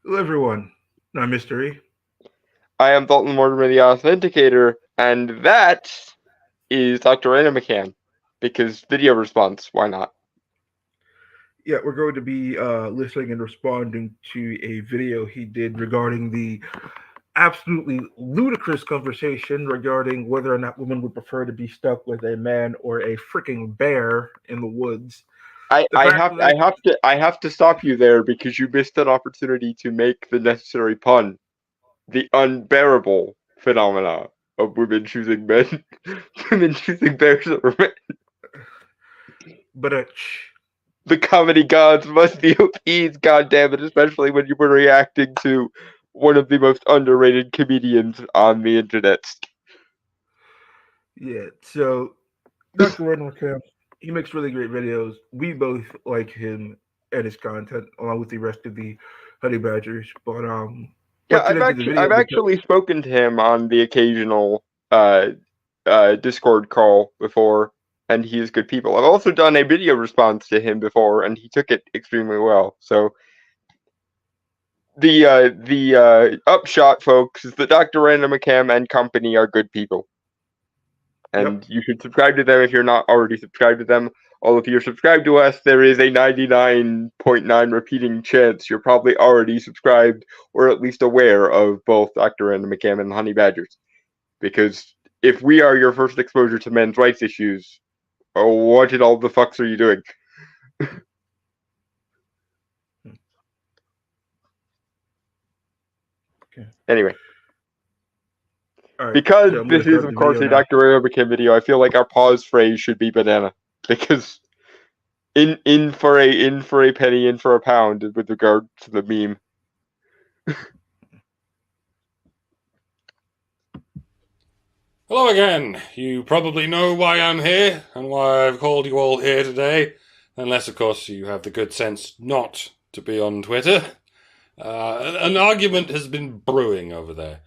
Hello, everyone. I'm Mystery. I am Dalton Mortimer, the Authenticator, and that is Dr. Animacam. Because video response, why not? Yeah, we're going to be listening and responding to a video he did regarding the absolutely ludicrous conversation regarding whether or not women would prefer to be stuck with a man or a freaking bear in the woods. I, The I fact have of I this, have to I have to stop you there because you missed an opportunity to make the necessary pun. The unbearable phenomena of women choosing men, women choosing bears over men. but The comedy gods must be appeased, goddammit, especially when you were reacting to one of the most underrated comedians on the internet. yeah. So Dr. Randall Camp, he makes really great videos. We both like him and his content, along with the rest of the Honey Badgers. But Yeah, let's get into the video I've because actually spoken to him on the occasional uh Discord call before, and he is good people. I've also done a video response to him before, and he took it extremely well. So the upshot, folks, is that Dr. Random McCam and company are good people, yep. and you should subscribe to them if you're not already subscribed to them. Although if you're subscribed to us, there is a 99.9 repeating chance you're probably already subscribed or at least aware of both Dr. Random McCam and the Honey Badgers. Because if we are your first exposure to men's rights issues, what in all the fucks are you doing? Okay. Anyway, All right. because So I'm going this to is start of the course video a now. Dr. Random McCam video, I feel like our pause phrase should be banana. Because in for a penny, in for a pound with regard to the meme. Hello again. You probably know why I'm here and why I've called you all here today, unless, of course, you have the good sense not to be on Twitter. An argument has been brewing over there,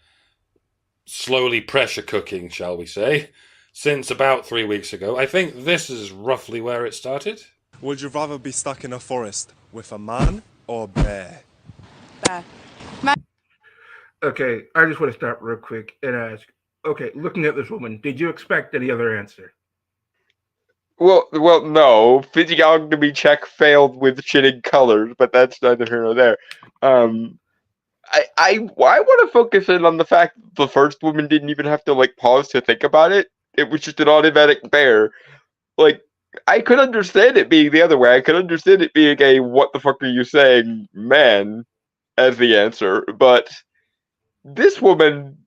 slowly pressure cooking, shall we say, since about 3 weeks ago. I think this is roughly where it started. Would you rather be stuck in a forest with a man or a bear? Bear. Okay. I just want to stop real quick and ask. Okay, looking at this woman, did you expect any other answer? No. Physiognomy check failed with shitting colors, but that's neither here nor there. Um, I want to focus in on the fact that the first woman didn't even have to like pause to think about it. It was just an automatic bear. Like I could understand it being the other way. I could understand it being a "what the fuck are you saying, man?" as the answer, but this woman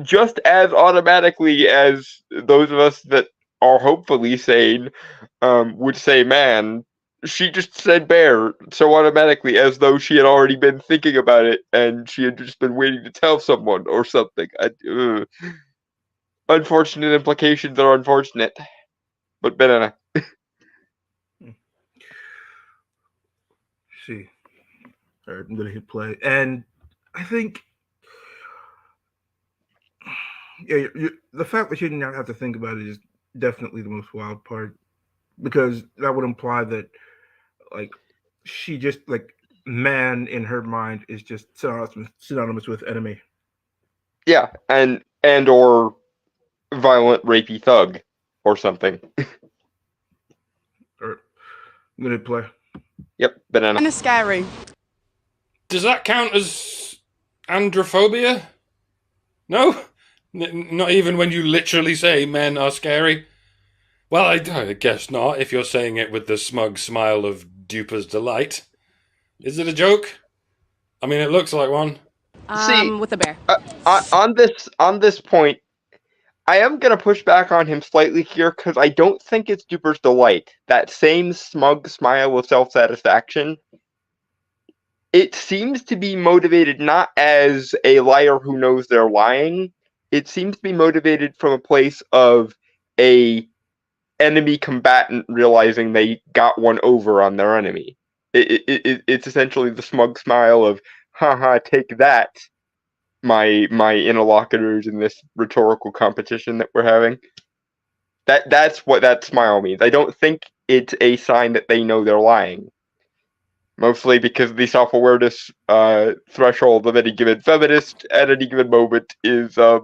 just as automatically as those of us that are hopefully sane would say man, she just said bear so automatically as though she had already been thinking about it and she had just been waiting to tell someone or something. Unfortunate implications are unfortunate, but banana. See. All right, I'm going to hit play. And I think, yeah, the fact that you did not have to think about it is definitely the most wild part because that would imply that, like, she just, like, man in her mind is just synonymous with enemy. Yeah, and or violent rapey thug or something. All right, I'm going to hit play. Yep, banana. Kind of scary. Does that count as androphobia? No? Not even when you literally say men are scary? Well, I guess not, if you're saying it with the smug smile of duper's delight. Is it a joke? I mean, it looks like one. See, With a bear. on this point, I am gonna push back on him slightly here because I don't think it's Duper's delight. That same smug smile of self satisfaction. It seems to be motivated not as a liar who knows they're lying. It seems to be motivated from a place of a enemy combatant realizing they got one over on their enemy. It's essentially the smug smile of, haha, take that, my interlocutors in this rhetorical competition that we're having. That's what that smile means. I don't think it's a sign that they know they're lying. mostly because the self-awareness threshold of any given feminist at any given moment is a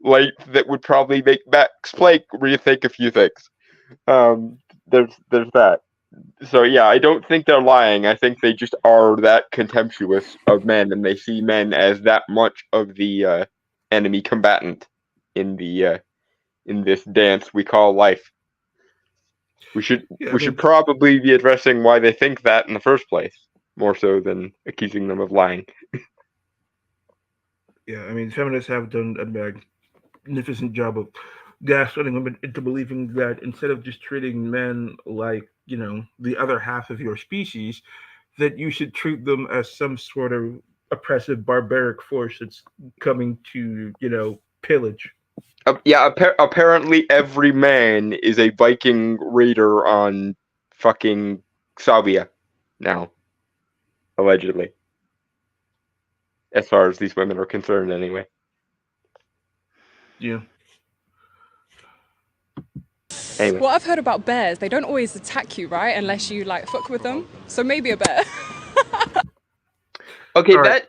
length that would probably make Max Planck rethink a few things. There's that. So yeah, I don't think they're lying. I think they just are that contemptuous of men, and they see men as that much of the enemy combatant in the in this dance we call life. We should Yeah, we should probably be addressing why they think that in the first place, more so than accusing them of lying. yeah. I mean, feminists have done a magnificent job of gaslighting women into believing that instead of just treating men like the other half of your species, that you should treat them as some sort of oppressive, barbaric force that's coming to pillage. Yeah, apparently every man is a Viking raider on fucking Salvia now, allegedly. As far as these women are concerned, anyway. Yeah. Anyway. What I've heard about bears, they don't always attack you, right? Unless you like fuck with them. So maybe a bear. Okay, All right.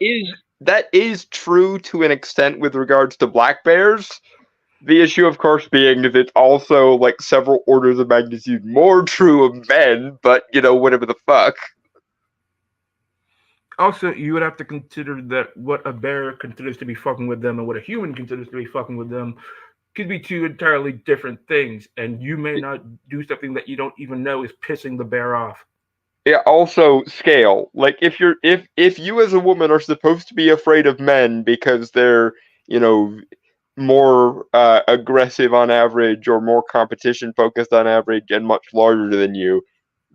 that is true to an extent with regards to black bears. The issue, of course, being that it's also like several orders of magnitude more true of men, but whatever the fuck. Also, you would have to consider that what a bear considers to be fucking with them and what a human considers to be fucking with them could be two entirely different things, and you may not do something that you don't even know is pissing the bear off. Yeah, also scale. Like if you as a woman are supposed to be afraid of men because they're, more aggressive on average or more competition focused on average and much larger than you,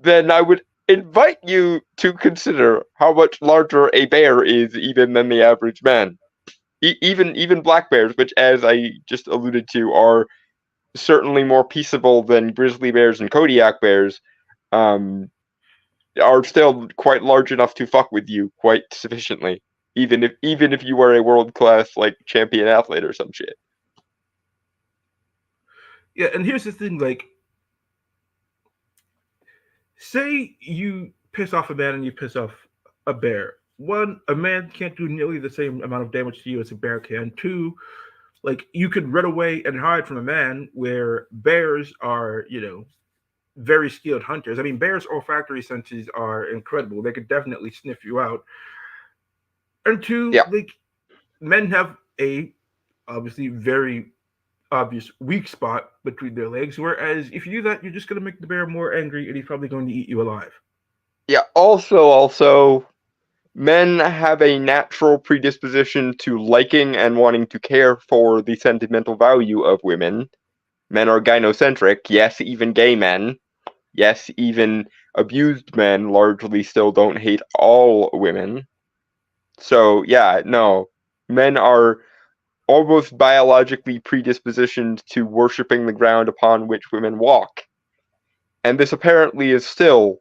then I would invite you to consider how much larger a bear is even than the average man. Even black bears, which as I just alluded to are certainly more peaceable than grizzly bears and Kodiak bears, um, are still quite large enough to fuck with you quite sufficiently, even if you were a world class like champion athlete or some shit. Yeah, and here's the thing: like, say you piss off a man and you piss off a bear. One, a man can't do nearly the same amount of damage to you as a bear can. Two, like you could run away and hide from a man, where bears are, very skilled hunters. I mean, bears' olfactory senses are incredible. They could definitely sniff you out. And two, Yeah. like men have a obviously very obvious weak spot between their legs. Whereas if you do that, you're just going to make the bear more angry, and he's probably going to eat you alive. Yeah. Also, men have a natural predisposition to liking and wanting to care for the sentimental value of women. Men are gynocentric. Yes, even gay men. Yes, even abused men largely still don't hate all women. So, yeah, no. Men are almost biologically predispositioned to worshipping the ground upon which women walk. And this apparently is still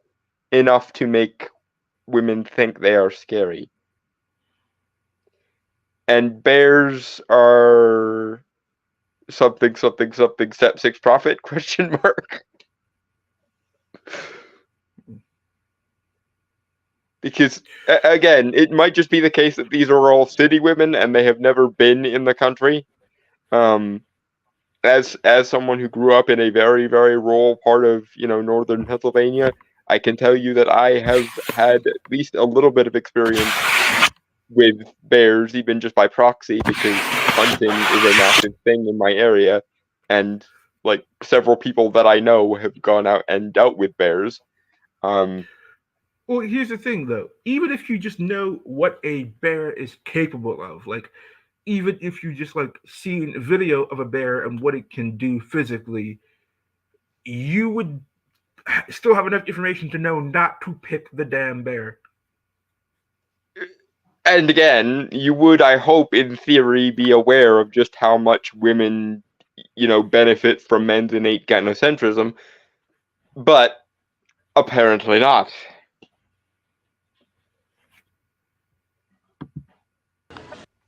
enough to make women think they are scary. And bears are something step 6 profit question mark. Because again, it might just be the case that these are all city women and they have never been in the country. As someone who grew up in a very, very rural part of northern Pennsylvania, I can tell you that I have had at least a little bit of experience with bears, even just by proxy, because hunting is a massive thing in my area, and like several people that I know have gone out and dealt with bears. Well, here's the thing, though. Even if you just know what a bear is capable of, like, even if you just like seen a video of a bear and what it can do physically, you would still have enough information to know not to pick the damn bear. And again, you would, I hope, in theory, be aware of just how much women, benefit from men's innate gynocentrism, but apparently not.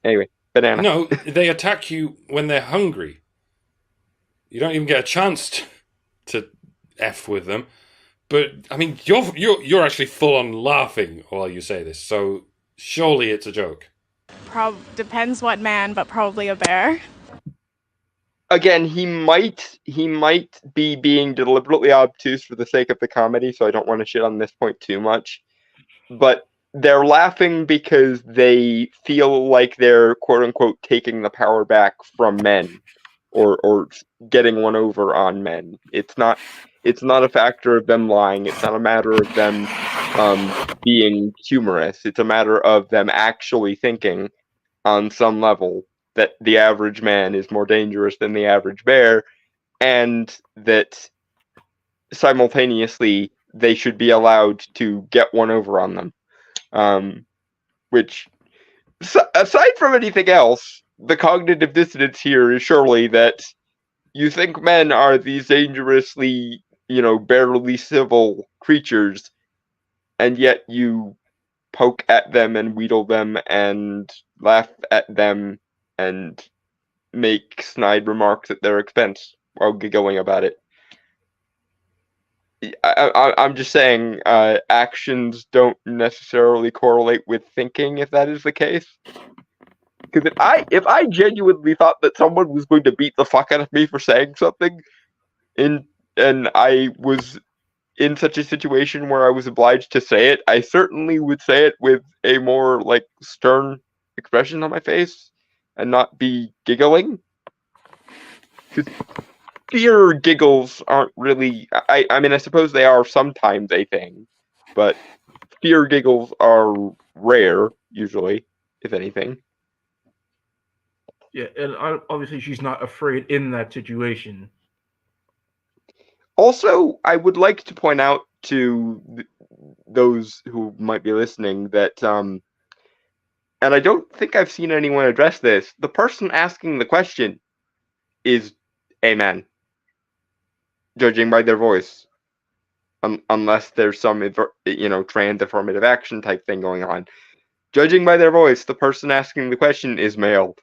Anyway, banana. No, they attack you when they're hungry. You don't even get a chance to F with them. But I mean, you're actually full on laughing while you say this, so surely it's a joke. Depends what man, but probably a bear. Again, he might be being deliberately obtuse for the sake of the comedy, so I don't want to shit on this point too much. But they're laughing because they feel like they're quote unquote taking the power back from men, or getting one over on men. It's not a factor of them lying. It's not a matter of them being humorous. It's a matter of them actually thinking on some level that the average man is more dangerous than the average bear, and that simultaneously they should be allowed to get one over on them. Which, aside from anything else, the cognitive dissonance here is surely that you think men are these dangerously, barely civil creatures, and yet you poke at them and wheedle them and laugh at them and make snide remarks at their expense while giggling about it. I'm just saying, actions don't necessarily correlate with thinking, if that is the case. Because if I genuinely thought that someone was going to beat the fuck out of me for saying something, and I was in such a situation where I was obliged to say it, I certainly would say it with a more stern expression on my face and not be giggling. Because fear giggles aren't really. I mean, I suppose they are sometimes a thing, but fear giggles are rare usually, if anything. Yeah, and obviously she's not afraid in that situation. Also, I would like to point out to those who might be listening that, and I don't think I've seen anyone address this, the person asking the question is a man, judging by their voice. Unless there's some, trans affirmative action type thing going on. Judging by their voice, the person asking the question is male.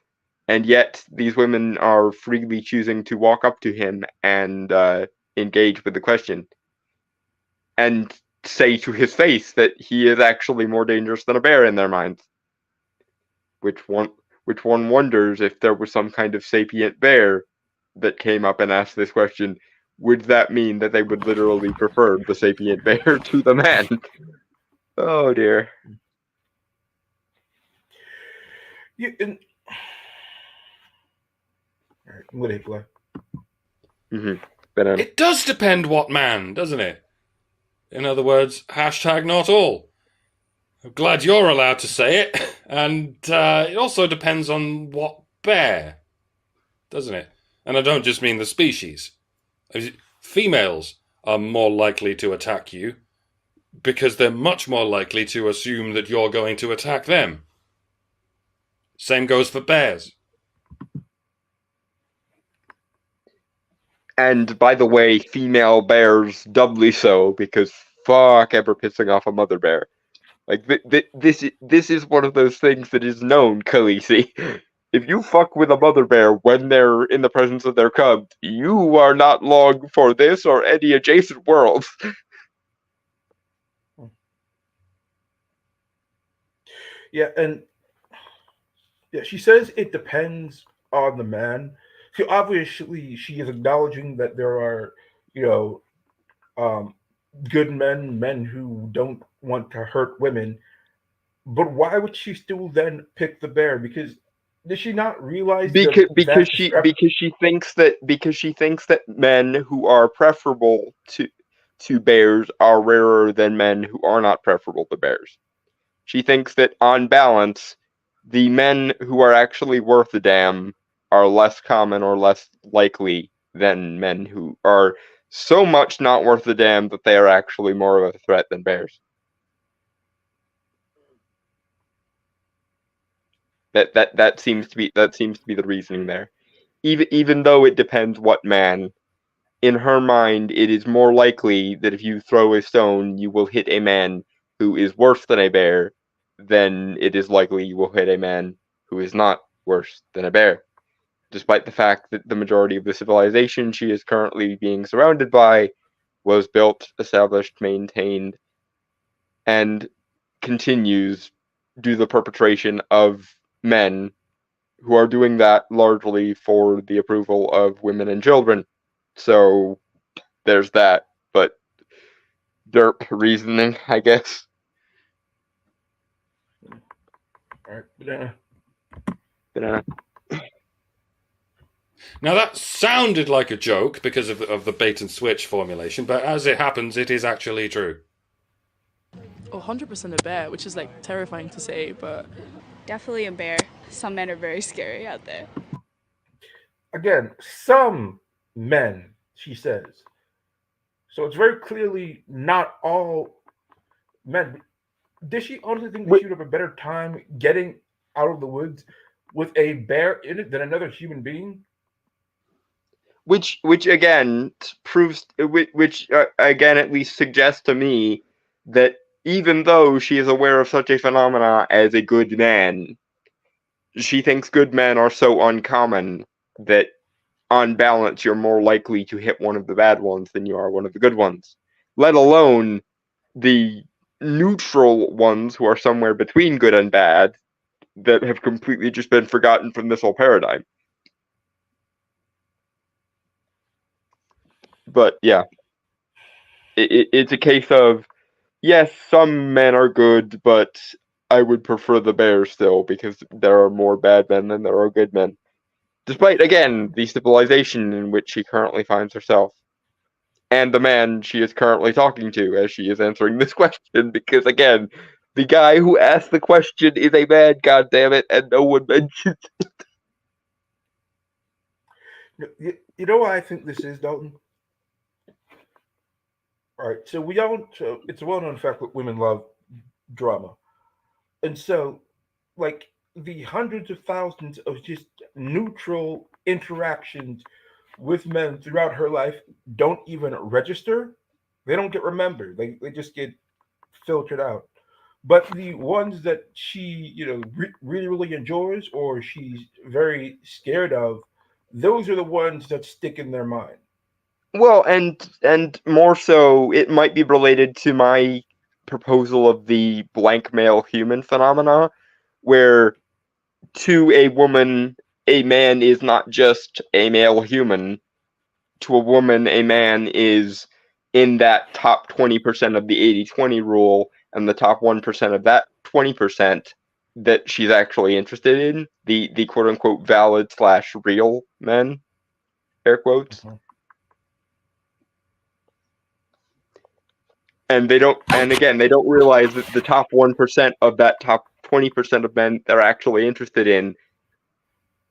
And yet, these women are freely choosing to walk up to him and engage with the question. And say to his face that he is actually more dangerous than a bear in their minds. Which one wonders, if there was some kind of sapient bear that came up and asked this question, would that mean that they would literally prefer the sapient bear to the man? Oh dear. Yeah, and all right, I'm gonna hit play. But, It does depend what man, doesn't it? In other words, hashtag not all. I'm glad you're allowed to say it. And it also depends on what bear, doesn't it? And I don't just mean the species. Females are more likely to attack you because they're much more likely to assume that you're going to attack them. Same goes for bears. and by the way, female bears doubly so, because fuck ever pissing off a mother bear. This is one of those things that is known, Khaleesi. If you fuck with a mother bear when they're in the presence of their cubs, you are not long for this or any adjacent worlds. Yeah, and yeah, she says it depends on the man. So obviously, she is acknowledging that there are, you know, um, good men who don't want to hurt women. But why would she still then pick the bear? Because does she not realize because that she thinks that men who are preferable to bears are rarer than men who are not preferable to bears. She thinks that on balance, the men who are actually worth a damn are less common or less likely than men who are so much not worth a damn that they are actually more of a threat than bears. That seems to be the reasoning there. Even though it depends what man, in her mind, it is more likely that if you throw a stone, you will hit a man who is worse than a bear than it is likely you will hit a man who is not worse than a bear. Despite the fact that the majority of the civilization she is currently being surrounded by was built, established, maintained, and continues due to the perpetration of men who are doing that largely for the approval of women and children. So there's that, but derp reasoning, I guess. All right, banana. Banana. Now that sounded like a joke because of the bait and switch formulation, but as it happens, it is actually true. 100% a bear, which is like terrifying to say, but Definitely a bear. Some men are very scary out there. Again, some men, she says. So it's very clearly not all men. Does she honestly think that she would have a better time getting out of the woods with a bear in it than another human being? Which again proves, which again at least suggests to me that even though she is aware of such a phenomena as a good man, she thinks good men are so uncommon that on balance you're more likely to hit one of the bad ones than you are one of the good ones. Let alone the neutral ones who are somewhere between good and bad that have completely just been forgotten from this whole paradigm. But yeah, it's a case of, yes, some men are good, but I would prefer the bear still because there are more bad men than there are good men. Despite, again, the civilization in which she currently finds herself. And the man she is currently talking to as she is answering this question, because, again, the guy who asked the question is a man, goddammit, and no one mentions it. You know why I think this is, Dalton? All right, so it's a well-known fact that women love drama. And so, like, the hundreds of thousands of just neutral interactions with men throughout her life don't even register. They don't get remembered. They just get filtered out. But the ones that she, really, really enjoys or she's very scared of, those are the ones that stick in their mind. Well, and more so, it might be related to my proposal of the blank male human phenomena, where to a woman, a man is not just a male human. To a woman, a man is in that top 20% of the 80-20 rule, and the top 1% of that 20% that she's actually interested in, the quote unquote valid / real men, air quotes. Mhm. And again, they don't realize that the top 1% of that top 20% of men they're actually interested in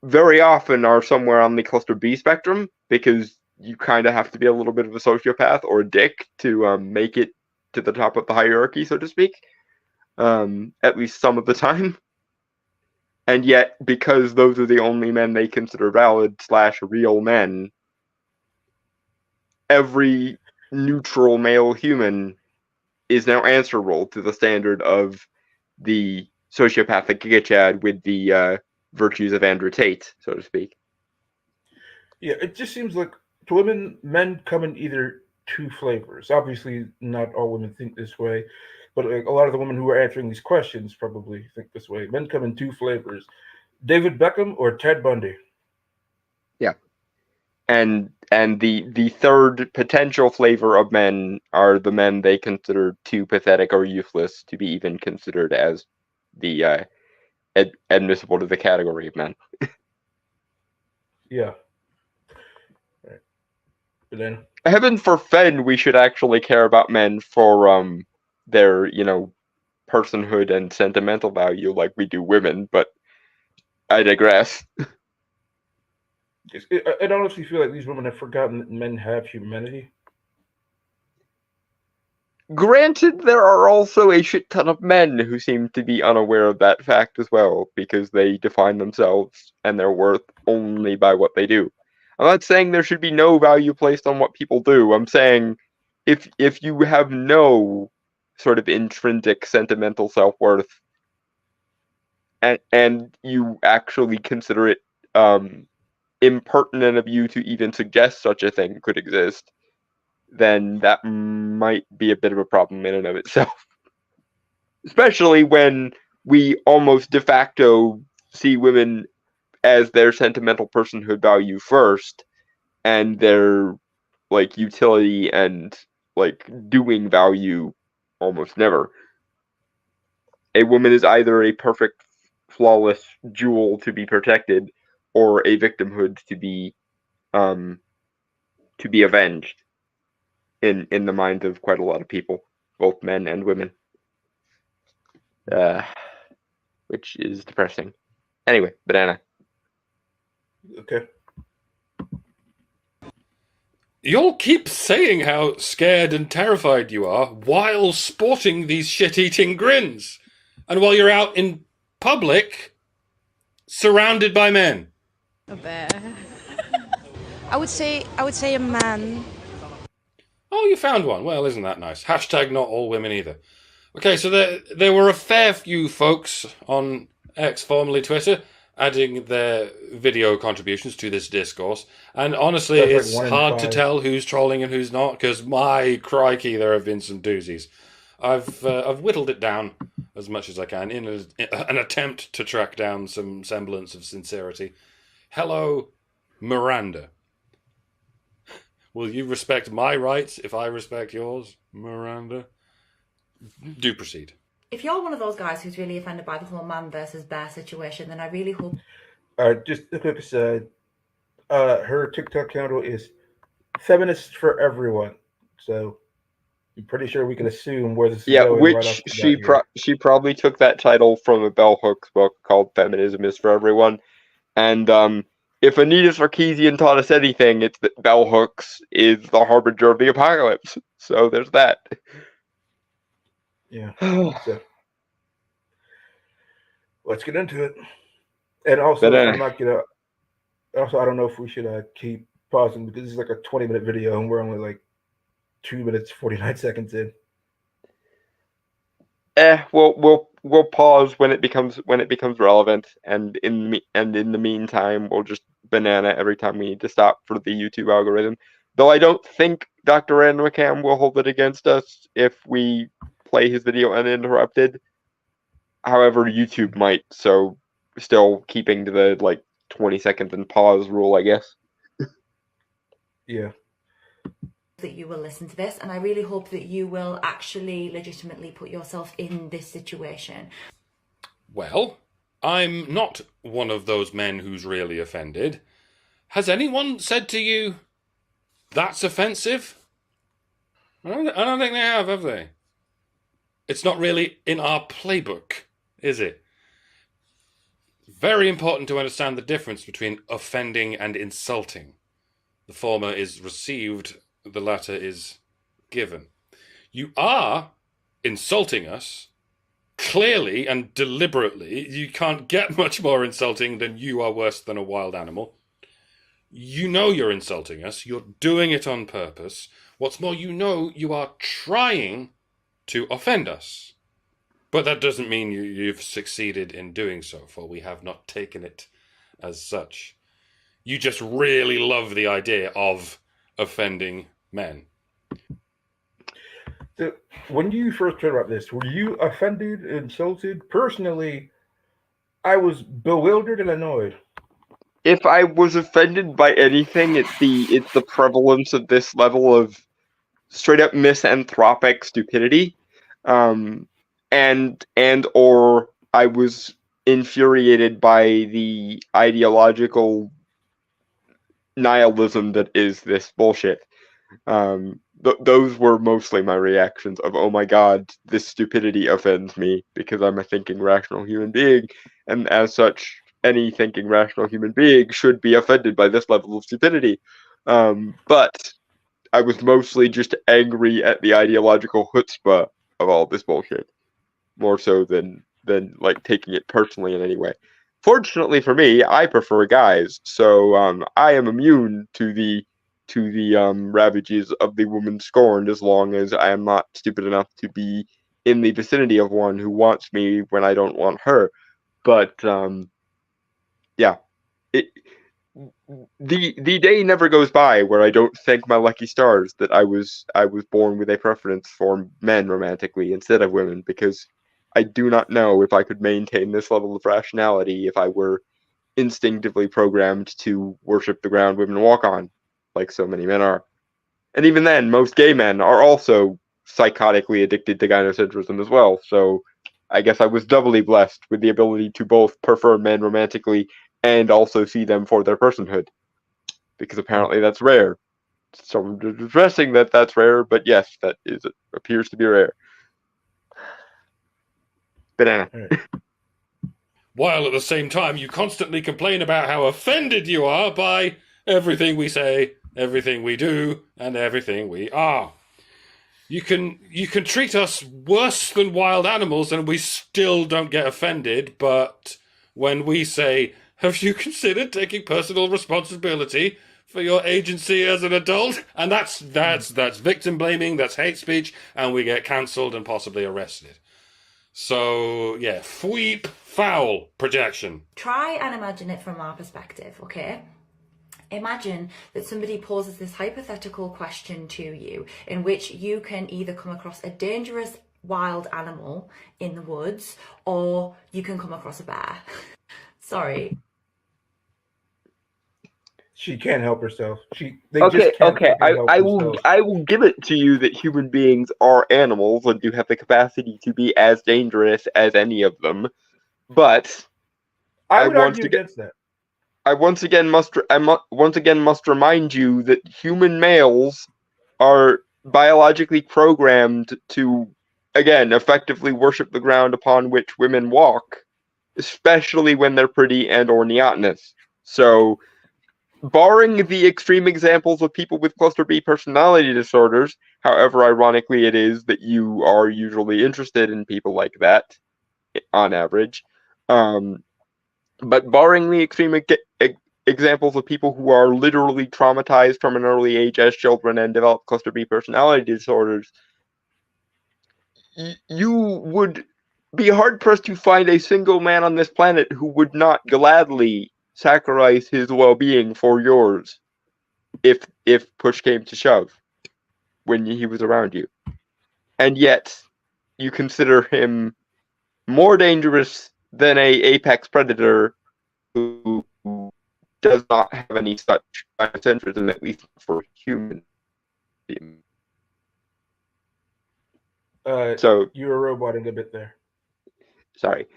very often are somewhere on the cluster B spectrum, because you kind of have to be a little bit of a sociopath or a dick to make it to the top of the hierarchy, so to speak, at least some of the time. And yet, because those are the only men they consider valid / real men, every neutral male human is now answerable to the standard of the sociopathic Giga Chad with the virtues of Andrew Tate, so to speak. Yeah, it just seems like to women, men come in either two flavors. Obviously, not all women think this way, but like a lot of the women who are answering these questions probably think this way. Men come in two flavors: David Beckham or Ted Bundy. Yeah. And the third potential flavor of men are the men they consider too pathetic or useless to be even considered as the admissible to the category of men. Yeah. Right. But then, Heaven forfend we should actually care about men for their personhood and sentimental value like we do women, but I digress. I honestly feel like these women have forgotten that men have humanity. Granted, there are also a shit ton of men who seem to be unaware of that fact as well, because they define themselves and their worth only by what they do. I'm not saying there should be no value placed on what people do. I'm saying if you have no sort of intrinsic sentimental self-worth and you actually consider it impertinent of you to even suggest such a thing could exist, then that might be a bit of a problem in and of itself. Especially when we almost de facto see women as their sentimental personhood value first, and their like utility and like doing value almost never. A woman is either a perfect, flawless jewel to be protected, or a victimhood to be avenged in the minds of quite a lot of people, both men and women. Which is depressing. Anyway, banana. Okay. You'll keep saying how scared and terrified you are while sporting these shit-eating grins. And while you're out in public, surrounded by men. A bear. I would say a man. Oh, you found one. Well, isn't that nice? Hashtag not all women either. Okay, so there were a fair few folks on X, formerly Twitter, adding their video contributions to this discourse. And honestly, That's it's like 1 in hard to 5. tell who's trolling and who's not, because my crikey, there have been some doozies. I've whittled it down as much as I can in an attempt to track down some semblance of sincerity. Hello, Miranda. Will you respect my rights if I respect yours, Miranda? Do proceed. If you're one of those guys who's really offended by the whole man versus bear situation, then I really hope. Just a quick aside. Her TikTok handle is Feminists for Everyone. So I'm pretty sure we can assume where this is going right Which off the bat here. she probably took that title from a Bell Hooks book called Feminism is for Everyone. And if Anita Sarkeesian taught us anything, it's that Bell Hooks is the harbinger of the apocalypse. So there's that. Yeah. So let's get into it. And also, I'm not gonna. Also, I don't know if we should keep pausing because this is like a 20-minute video and we're only like 2 minutes 49 seconds in. We'll pause when it becomes relevant, and in the meantime, we'll just banana every time we need to stop for the YouTube algorithm. Though I don't think Dr. Random will hold it against us if we play his video uninterrupted. However, YouTube might, so still keeping to the like 20 seconds and pause rule, I guess. Yeah. That you will listen to this, and I really hope that you will actually legitimately put yourself in this situation. Well, I'm not one of those men who's really offended. Has anyone said to you, that's offensive? I don't think they have they? It's not really in our playbook, is it? Very important to understand the difference between offending and insulting. The former is received, the latter is given. You are insulting us, clearly and deliberately. You can't get much more insulting than you are worse than a wild animal. You know you're insulting us. You're doing it on purpose. What's more, you know you are trying to offend us. But that doesn't mean you've succeeded in doing so, for we have not taken it as such. You just really love the idea of offending men. So when you first heard about this, were you offended, insulted? Personally, I was bewildered and annoyed. If I was offended by anything, it's the prevalence of this level of straight up misanthropic stupidity, and or I was infuriated by the ideological nihilism that is this bullshit. Those were mostly my reactions of, oh my god, this stupidity offends me because I'm a thinking rational human being, and as such, any thinking rational human being should be offended by this level of stupidity. But I was mostly just angry at the ideological chutzpah of all this bullshit, more so than like taking it personally in any way. Fortunately for me, I prefer guys, so I am immune to the ravages of the woman scorned, as long as I am not stupid enough to be in the vicinity of one who wants me when I don't want her. But yeah, the day never goes by where I don't thank my lucky stars that I was born with a preference for men romantically instead of women, because I do not know if I could maintain this level of rationality if I were instinctively programmed to worship the ground women walk on, like so many men are. And even then, most gay men are also psychotically addicted to gynocentrism as well. So I guess I was doubly blessed with the ability to both prefer men romantically and also see them for their personhood, because apparently that's rare. So addressing that that's rare, but yes, that is appears to be rare. Banana. While at the same time you constantly complain about how offended you are by everything we say, everything we do, and everything we are. You can treat us worse than wild animals and we still don't get offended, but when we say, have you considered taking personal responsibility for your agency as an adult? And that's victim blaming, that's hate speech, and we get cancelled and possibly arrested. So, yeah, fweep, foul, projection. Try and imagine it from our perspective, okay? Imagine that somebody poses this hypothetical question to you in which you can either come across a dangerous wild animal in the woods or you can come across a bear. Sorry. She can't help herself. Okay. I will give it to you that human beings are animals and do have the capacity to be as dangerous as any of them. But I would argue against that. I once again must remind you that human males are biologically programmed to, again, effectively worship the ground upon which women walk, especially when they're pretty and or neotenous. So, barring the extreme examples of people with cluster B personality disorders, however ironically it is that you are usually interested in people like that, on average, but barring the extreme examples of people who are literally traumatized from an early age as children and develop cluster B personality disorders, you would be hard pressed to find a single man on this planet who would not gladly sacrifice his well-being for yours if push came to shove when he was around you. And yet you consider him more dangerous than a apex predator who does not have any such centrism, at least for human. So you were roboting a bit there. Sorry.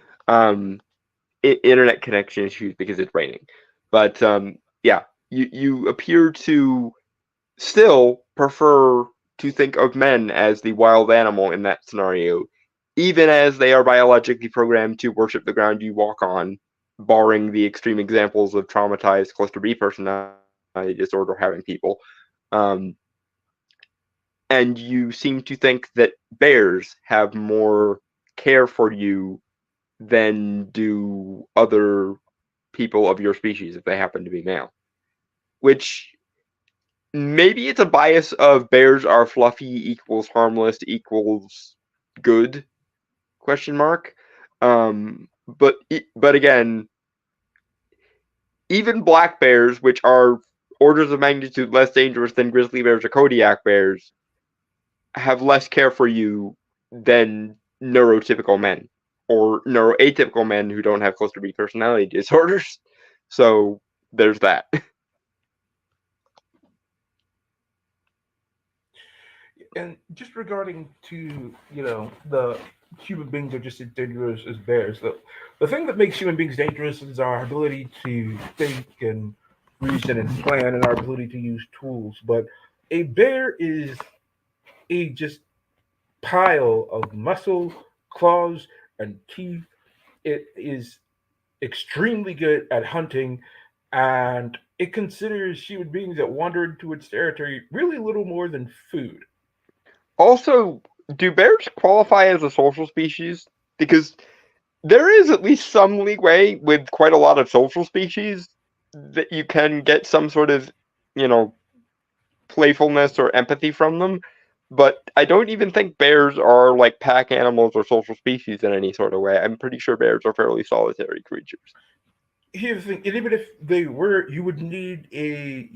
Internet connection issues because it's raining. But yeah, you appear to still prefer to think of men as the wild animal in that scenario, even as they are biologically programmed to worship the ground you walk on, barring the extreme examples of traumatized cluster B personality disorder having people. And you seem to think that bears have more care for you than do other people of your species if they happen to be male. Which, maybe it's a bias of bears are fluffy equals harmless equals good, question mark. But again, even black bears, which are orders of magnitude less dangerous than grizzly bears or Kodiak bears, have less care for you than neurotypical men or neuroatypical men who don't have cluster B personality disorders. So there's that. And just regarding to the human beings are just as dangerous as bears. The thing that makes human beings dangerous is our ability to think and reason and plan, and our ability to use tools. But a bear is a just pile of muscle, claws, and teeth. It is extremely good at hunting, and it considers human beings that wander into its territory really little more than food. Also, do bears qualify as a social species? Because there is at least some leeway with quite a lot of social species that you can get some sort of, playfulness or empathy from them. But I don't even think bears are like pack animals or social species in any sort of way. I'm pretty sure bears are fairly solitary creatures. here's the thing, and even if they were, you would need a,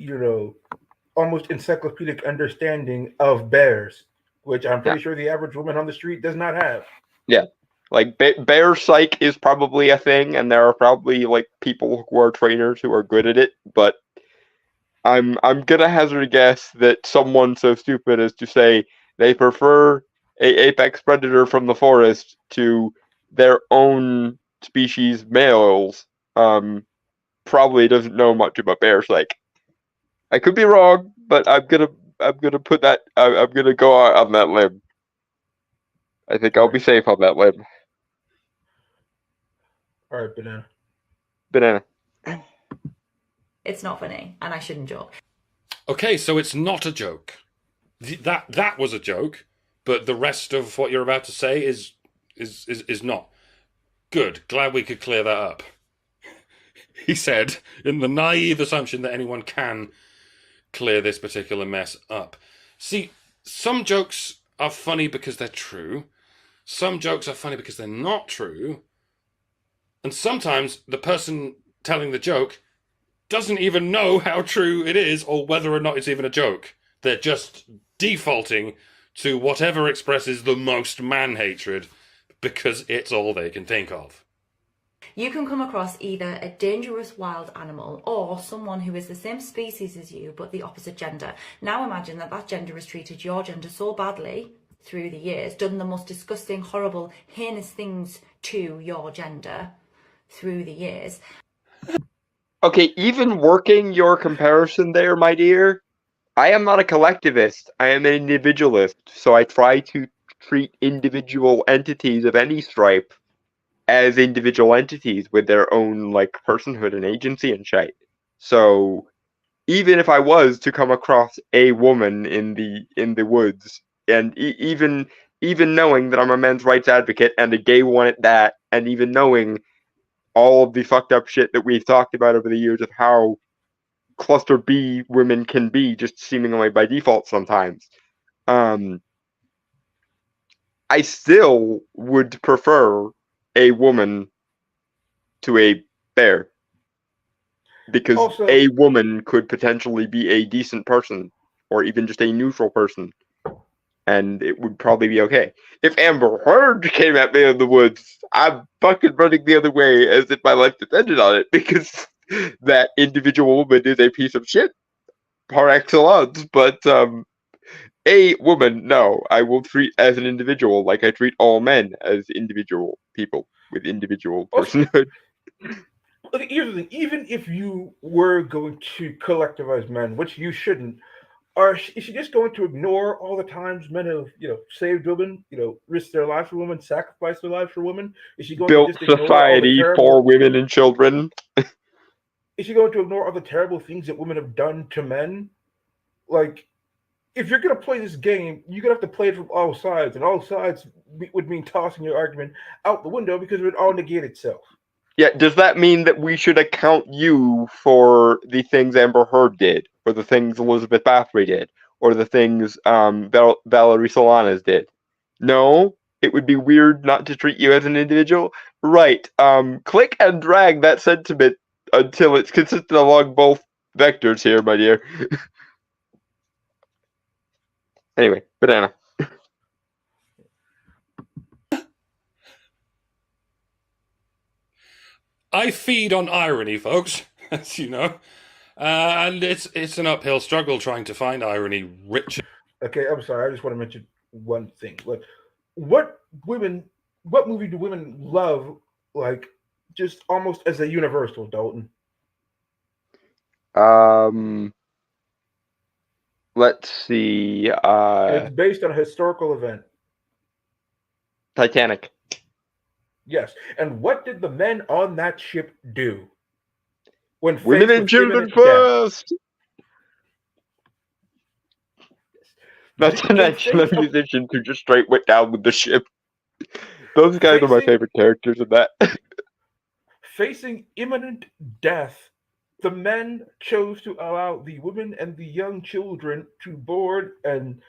almost encyclopedic understanding of bears, which I'm Yeah, pretty sure the average woman on the street does not have. yeah. Like bear psych is probably a thing, and there are probably like people who are trainers who are good at it. But I'm gonna hazard a guess that someone so stupid as to say they prefer a apex predator from the forest to their own species males um probably doesn't know much about bear psych. I could be wrong, but I'm gonna put that I'm gonna go out on that limb. I think All I'll right, be safe on that limb. all right, banana. Banana. It's not funny, and I shouldn't joke. Okay, so it's not a joke. That was a joke, but the rest of what you're about to say is not. Good. Glad we could clear that up. He said, in the naive assumption that anyone can clear this particular mess up. See, some jokes are funny because they're true. Some jokes are funny because they're not true. And sometimes the person telling the joke doesn't even know how true it is or whether or not it's even a joke. They're just defaulting to whatever expresses the most man hatred because it's all they can think of. You can come across either a dangerous wild animal or someone who is the same species as you but the opposite gender. Now imagine that that gender has treated your gender so badly through the years, done the most disgusting, horrible, heinous things to your gender through the years. Okay, even working your comparison there, my dear, I am not a collectivist. I am an individualist. So I try to treat individual entities of any stripe as individual entities with their own like personhood and agency and shit. So even if I was to come across a woman in the woods, and even knowing that I'm a men's rights advocate and a gay one at that, and even knowing all of the fucked up shit that we've talked about over the years of how cluster B women can be just seemingly by default sometimes. Um, I still would prefer a woman to a bear because Also, a woman could potentially be a decent person or even just a neutral person, and it would probably be okay. If Amber Heard came at me in the woods, I'm fucking running the other way as if my life depended on it because that individual woman is a piece of shit par excellence. But a woman, no, I will treat as an individual like I treat all men as individual people with individual also, personhood. look, here's the thing, even if you were going to collectivize men, which you shouldn't, is she just going to ignore all the times men have, saved women, risked their lives for women, sacrificed their lives for women? Is she going to Built just ignore all the society for terrible? women and children. Is she going to ignore all the terrible things that women have done to men? Like, if you're going to play this game, you're going to have to play it from all sides, and all sides would mean tossing your argument out the window because it would all negate itself. Yeah, does that mean that we should account you for the things Amber Heard did, or the things Elizabeth Bathory did, or the things Valerie Solanas did? No, it would be weird not to treat you as an individual. Right. Click and drag that sentiment until it's consistent along both vectors here, my dear. Anyway, banana. I feed on irony, folks, as you know. And it's an uphill struggle trying to find irony rich. Okay, I'm sorry. I just want to mention one thing. Like, what what movie do women love? Like, just almost as a universal, Dalton. Let's see. And it's based on a historical event. Titanic. Yes. And what did the men on that ship do when Women faced and with children imminent death? first. Not to In mention the face of musicians who just straight went down with the ship. Those guys are my facing favorite characters in that. facing imminent death, the men chose to allow the women and the young children to board and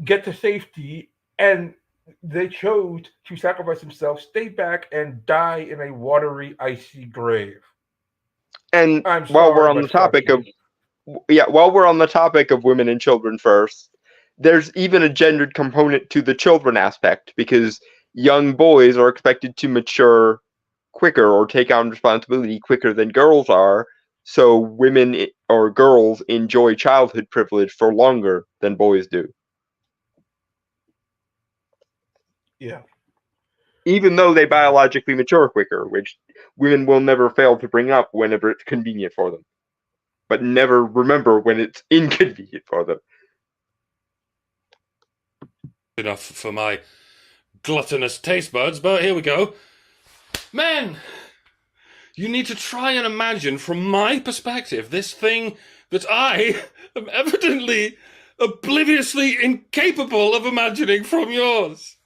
get to safety, and They chose to sacrifice themselves, stay back, and die in a watery, icy grave. And I'm while we're sorry, on the but fuck topic of you. while we're on the topic of women and children first, there's even a gendered component to the children aspect because young boys are expected to mature quicker or take on responsibility quicker than girls are. So women or girls enjoy childhood privilege for longer than boys do. Yeah. Even though they biologically mature quicker, which women will never fail to bring up whenever it's convenient for them, but never remember when it's inconvenient for them. Enough for my gluttonous taste buds, but here we go. Men, you need to try and imagine from my perspective this thing that I am evidently obliviously incapable of imagining from yours.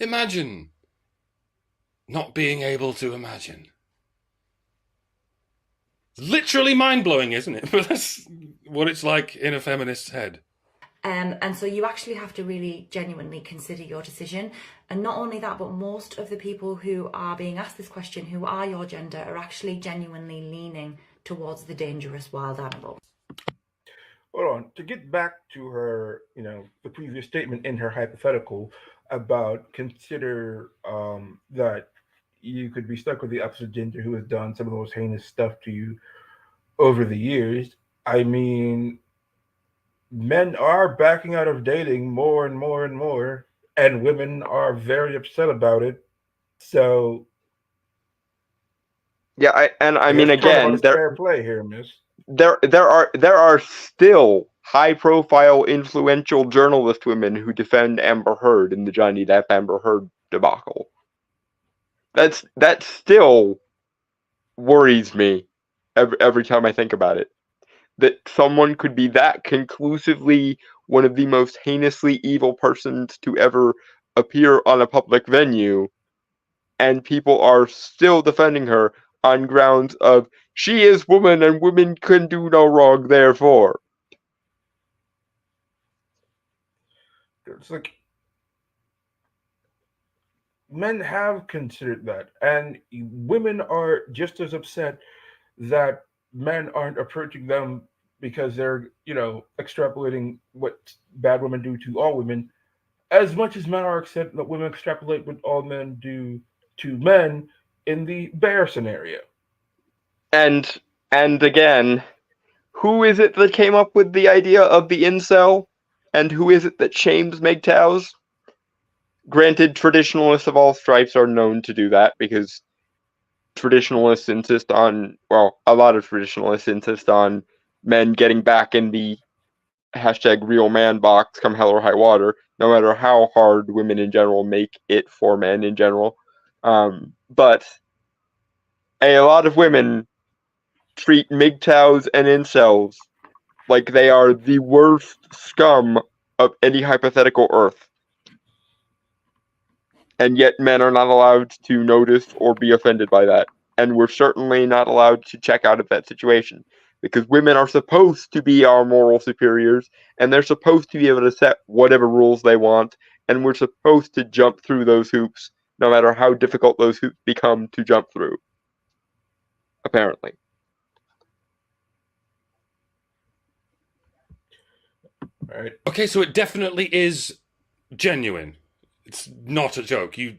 Imagine not being able to imagine. Literally mind-blowing, isn't it? But that's what it's like in a feminist's head. And so you actually have to really genuinely consider your decision. And not only that, but most of the people who are being asked this question, who are your gender, are actually genuinely leaning towards the dangerous wild animal. Hold on. To get back to her, the previous statement in her hypothetical about consider that you could be stuck with the opposite gender who has done some of the most heinous stuff to you over the years. I mean, men are backing out of dating more and more and more, and women are very upset about it. So, Yeah, I I mean guess carnival again, is fair play here, miss. there are still high profile influential journalist women who defend Amber Heard in the Johnny Depp Amber Heard debacle. That still worries me every time I think about it. That someone could be that conclusively one of the most heinously evil persons to ever appear on a public venue, and people are still defending her on grounds of she is woman and women can do no wrong, therefore. It's like men have considered that, and women are just as upset that men aren't approaching them because they're, extrapolating what bad women do to all women, as much as men are upset that women extrapolate what all men do to men in the bear scenario. And and again, who is it that came up with the idea of the incel? And who is it that shames MGTOWs? Granted, traditionalists of all stripes are known to do that because traditionalists insist on, well, a lot of traditionalists insist on men getting back in the hashtag real man box come hell or high water, no matter how hard women in general make it for men in general. But a lot of women treat MGTOWs and incels like they are the worst scum of any hypothetical Earth. And yet men are not allowed to notice or be offended by that. And we're certainly not allowed to check out of that situation. Because women are supposed to be our moral superiors, and they're supposed to be able to set whatever rules they want, and we're supposed to jump through those hoops, no matter how difficult those hoops become to jump through. Apparently. Right. Okay, so it definitely is genuine. It's not a joke. You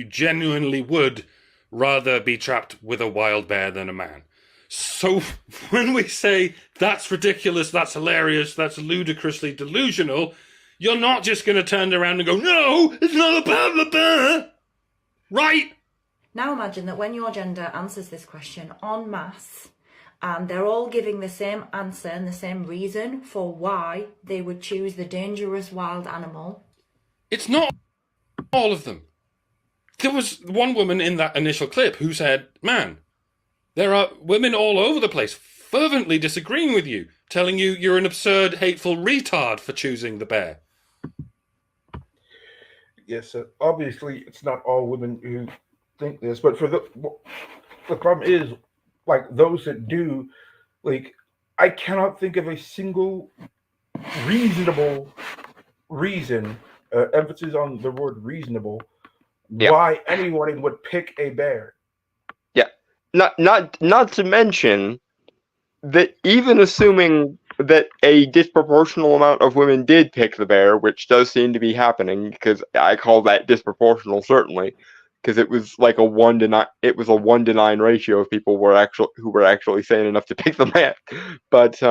genuinely would rather be trapped with a wild bear than a man. So when we say that's ridiculous, that's hilarious, that's ludicrously delusional, you're not just going to turn around and go, no, it's not about the bear, right? Now imagine that when your gender answers this question en masse, and they're all giving the same answer and the same reason for why they would choose the dangerous wild animal. It's not all of them. There was one woman in that initial clip who said, man, there are women all over the place fervently disagreeing with you, telling you you're an absurd, hateful retard for choosing the bear. Yes, obviously it's not all women who think this, but for the problem is, like, those that do, like, I cannot think of a single reasonable reason, emphasis on the word reasonable, Yeah. why anyone would pick a bear. Yeah. Not to mention that even assuming that a disproportional amount of women did pick the bear, which does seem to be happening, because I call that disproportional certainly, because it was like a 1-to-9. It was a 1-to-9 ratio of people who were actually sane enough to pick the man. But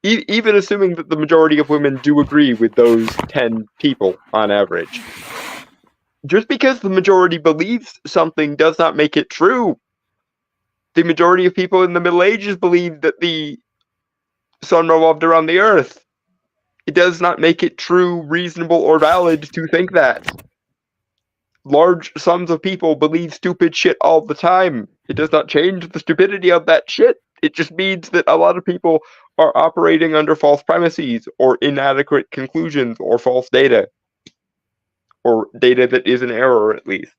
even assuming that the majority of women do agree with those 10 people on average, just because the majority believes something does not make it true. The majority of people in the Middle Ages believed that the sun revolved around the earth. It does not make it true, reasonable, or valid to think that. Large sums of people believe stupid shit all the time. It does not change the stupidity of that shit. It just means that a lot of people are operating under false premises, or inadequate conclusions, or false data. Or data that is an error, at least.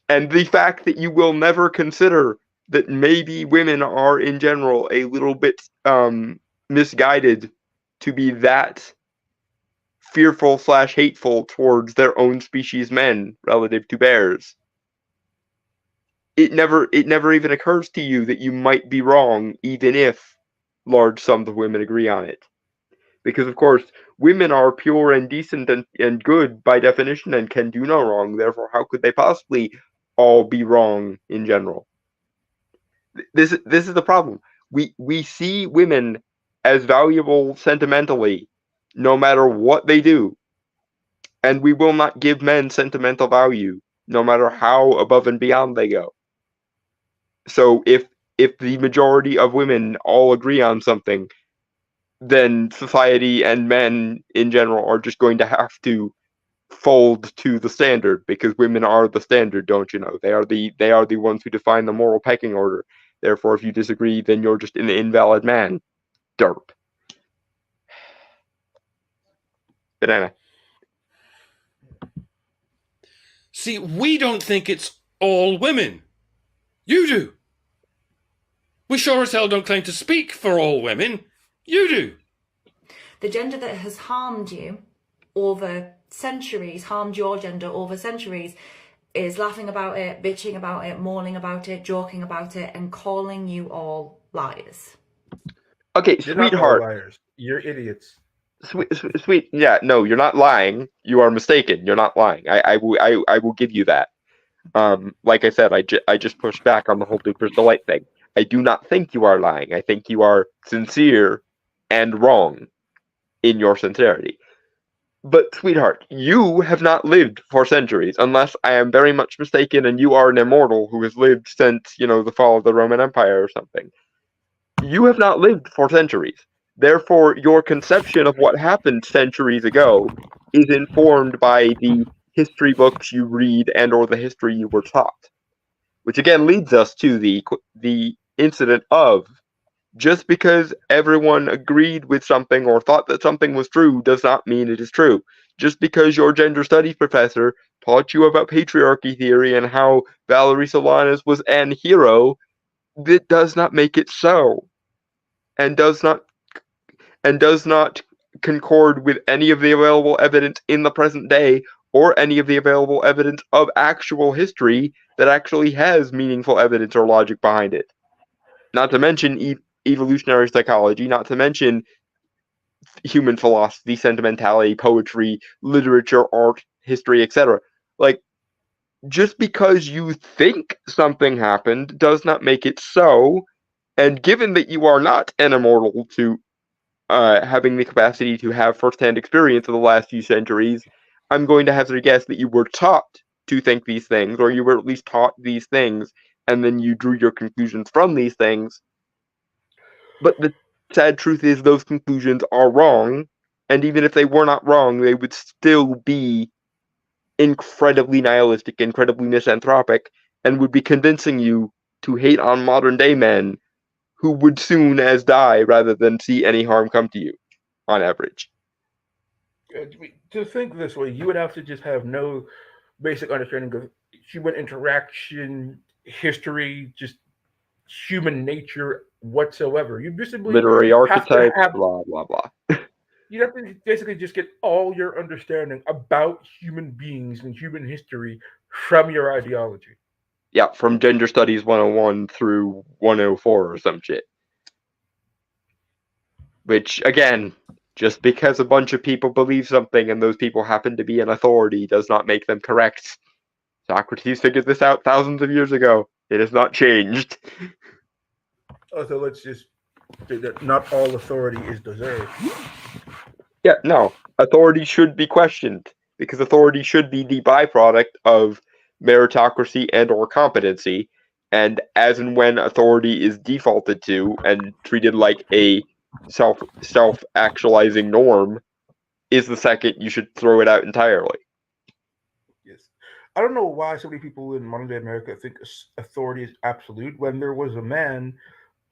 And the fact that you will never consider that maybe women are, in general, a little bit misguided to be that fearful/hateful towards their own species men relative to bears. It never even occurs to you that you might be wrong, even if large sums of women agree on it. Because, of course, women are pure and decent and good by definition and can do no wrong. Therefore, how could they possibly all be wrong in general? This is the problem. We see women as valuable sentimentally, no matter what they do. And we will not give men sentimental value, no matter how above and beyond they go. So if the majority of women all agree on something, then society and men in general are just going to have to fold to the standard, because women are the standard, don't you know? They are the ones who define the moral pecking order. Therefore, if you disagree, then you're just an invalid man. Derp. Banana. See, we don't think it's all women. You do. We sure as hell don't claim to speak for all women. You do. The gender that has harmed you over centuries, harmed your gender over centuries, is laughing about it, bitching about it, mourning about it, joking about it, and calling you all liars. Okay, You're not all sweetheart. liars. You're idiots. Sweet. Yeah, no, you're not lying. You are mistaken. You're not lying. I will give you that. Like I said, I just pushed back on the whole Duper's Delight thing. I do not think you are lying. I think you are sincere and wrong in your sincerity. But, sweetheart, you have not lived for centuries, unless I am very much mistaken and you are an immortal who has lived since, the fall of the Roman Empire or something. You have not lived for centuries. Therefore, your conception of what happened centuries ago is informed by the history books you read and or the history you were taught. Which again leads us to the incident of, just because everyone agreed with something or thought that something was true does not mean it is true. Just because your gender studies professor taught you about patriarchy theory and how Valerie Solanas was an hero, that does not make it so. And does not concord with any of the available evidence in the present day, or any of the available evidence of actual history that actually has meaningful evidence or logic behind it. Not to mention evolutionary psychology, not to mention human philosophy, sentimentality, poetry, literature, art, history, etc. Like, just because you think something happened does not make it so, and given that you are not an immortal to having the capacity to have first-hand experience of the last few centuries, I'm going to hazard a guess that you were taught to think these things, or you were at least taught these things, and then you drew your conclusions from these things. But the sad truth is those conclusions are wrong, and even if they were not wrong, they would still be incredibly nihilistic, incredibly misanthropic, and would be convincing you to hate on modern-day men who would soon as die rather than see any harm come to you, on average. To think this way, you would have to just have no basic understanding of human interaction, history, just human nature whatsoever. You just simply Literary have to archetypes, have blah, blah, blah. You have to basically just get all your understanding about human beings and human history from your ideology. Yeah, from Gender Studies 101 through 104 or some shit. Which, again, just because a bunch of people believe something and those people happen to be in authority does not make them correct. Socrates figured this out thousands of years ago. It has not changed. So let's just say that not all authority is deserved. Yeah, no. Authority should be questioned because authority should be the byproduct of meritocracy and or competency. And as and when authority is defaulted to and treated like a self actualizing norm, is the second you should throw it out entirely. Yes. I don't know why so many people in modern day America think authority is absolute when there was a man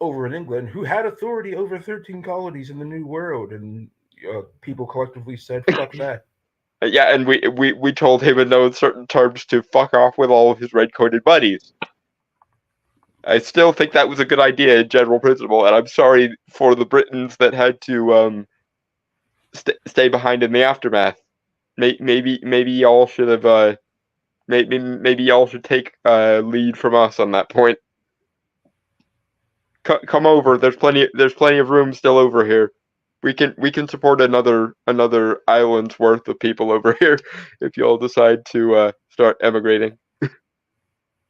over in England who had authority over 13 colonies in the New World, and people collectively said, fuck that. Yeah, and we told him in those certain terms to fuck off with all of his red-coated buddies. I still think that was a good idea in general principle, and I'm sorry for the Britons that had to stay behind in the aftermath. Maybe y'all should have maybe y'all should take lead from us on that point. Come over. There's plenty of room still over here. We can support another island's worth of people over here if y'all decide to start emigrating.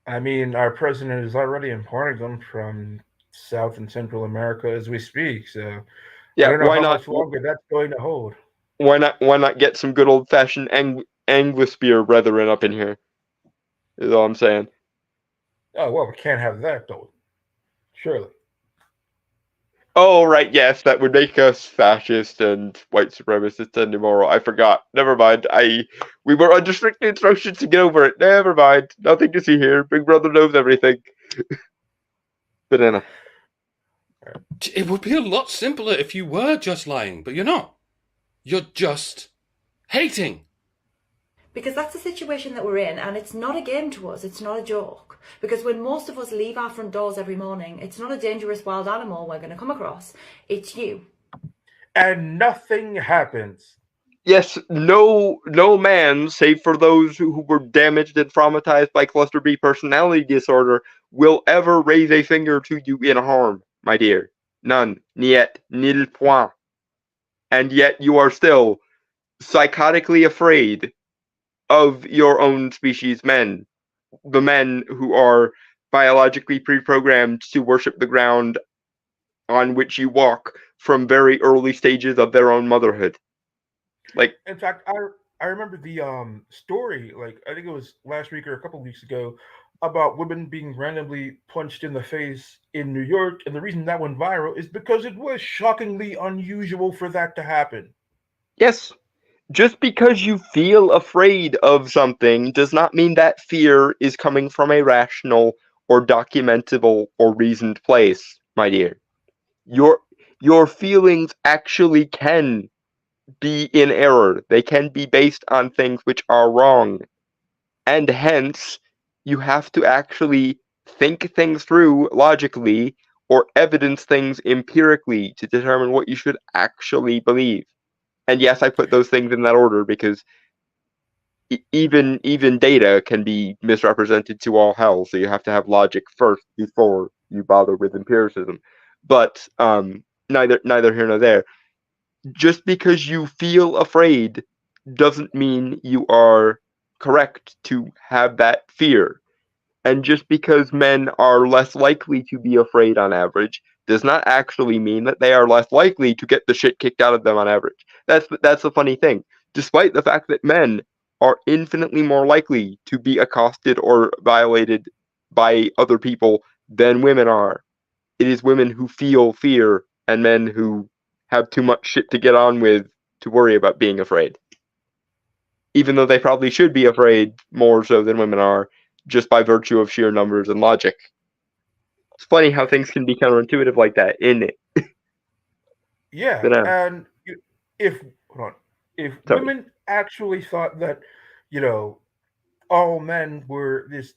I mean, our president is already importing them from South and Central America as we speak, so I Yeah, don't know how much longer that's going to hold. Why not get some good old fashioned Anglispear brethren up in here? Is all I'm saying. Oh, well, we can't have that, though. Surely. Oh, right, yes, that would make us fascist and white supremacists and immoral. I forgot. Never mind. We were under strict instructions to get over it. Never mind. Nothing to see here. Big Brother knows everything. Banana. It would be a lot simpler if you were just lying, but you're not. You're just hating. Because that's the situation that we're in, and it's not a game to us, it's not a joke. Because when most of us leave our front doors every morning, it's not a dangerous wild animal we're going to come across, it's you. And nothing happens. Yes, no man, save for those who were damaged and traumatized by cluster B personality disorder, will ever raise a finger to you in harm, my dear. None. Niet. Nil point. And yet you are still psychotically afraid of your own species men. The men who are biologically pre-programmed to worship the ground on which you walk from very early stages of their own motherhood. Like, in fact, I remember the story, like I think it was last week or a couple of weeks ago, about women being randomly punched in the face in New York, and the reason that went viral is because it was shockingly unusual for that to happen. yes, just because you feel afraid of something does not mean that fear is coming from a rational or documentable or reasoned place, my dear. Your feelings actually can be in error. They can be based on things which are wrong. And hence, you have to actually think things through logically or evidence things empirically to determine what you should actually believe. And yes, I put those things in that order because even data can be misrepresented to all hell, so you have to have logic first before you bother with empiricism. But neither here nor there. Just because you feel afraid doesn't mean you are correct to have that fear. And just because men are less likely to be afraid on average does not actually mean that they are less likely to get the shit kicked out of them on average. That's the funny thing. Despite the fact that men are infinitely more likely to be accosted or violated by other people than women are, it is women who feel fear and men who have too much shit to get on with to worry about being afraid. Even though they probably should be afraid more so than women are, just by virtue of sheer numbers and logic. It's funny how things can be counterintuitive like that, isn't it? Yeah, and if hold on, if women actually thought that, all men were this,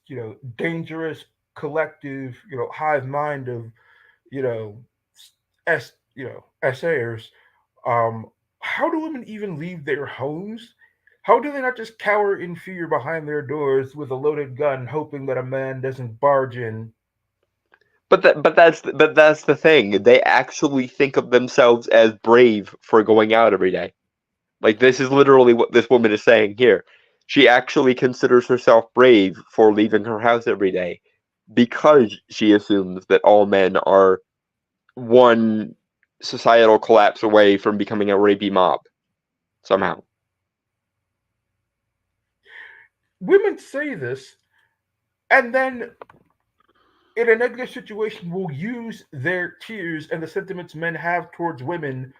dangerous collective, hive mind of, you know, essayers, how do women even leave their homes? How do they not just cower in fear behind their doors with a loaded gun, hoping that a man doesn't barge in? But that's the thing. They actually think of themselves as brave for going out every day. Like, this is literally what this woman is saying here. She actually considers herself brave for leaving her house every day because she assumes that all men are one societal collapse away from becoming a rapey mob somehow. Women say this, and then in a negative situation will use their tears and the sentiments men have towards women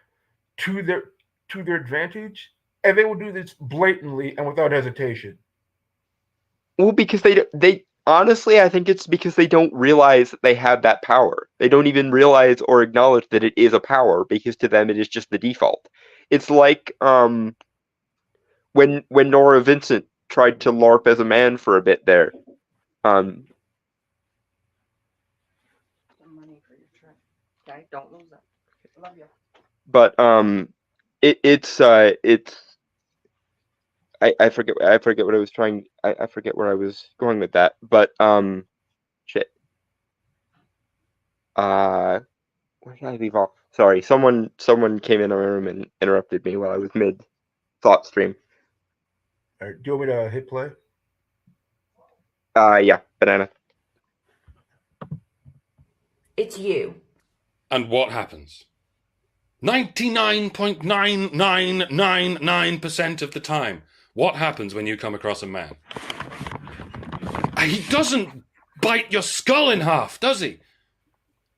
to their to their advantage, and they will do this blatantly and without hesitation. Well, because they honestly, I think it's because they don't realize that they have that power. They don't even realize or acknowledge that it is a power because to them it is just the default. It's like when Nora Vincent tried to LARP as a man for a bit there. Um, okay, don't lose that. I love you. But it's I forget what I was trying I forget where I was going with that. But shit. Where did I leave off? Sorry, someone came in my room and interrupted me while I was mid thought stream. All right, do you want me to hit play? Yeah, banana. It's you. And what happens? 99.9999% of the time, what happens when you come across a man? He doesn't bite your skull in half, does he?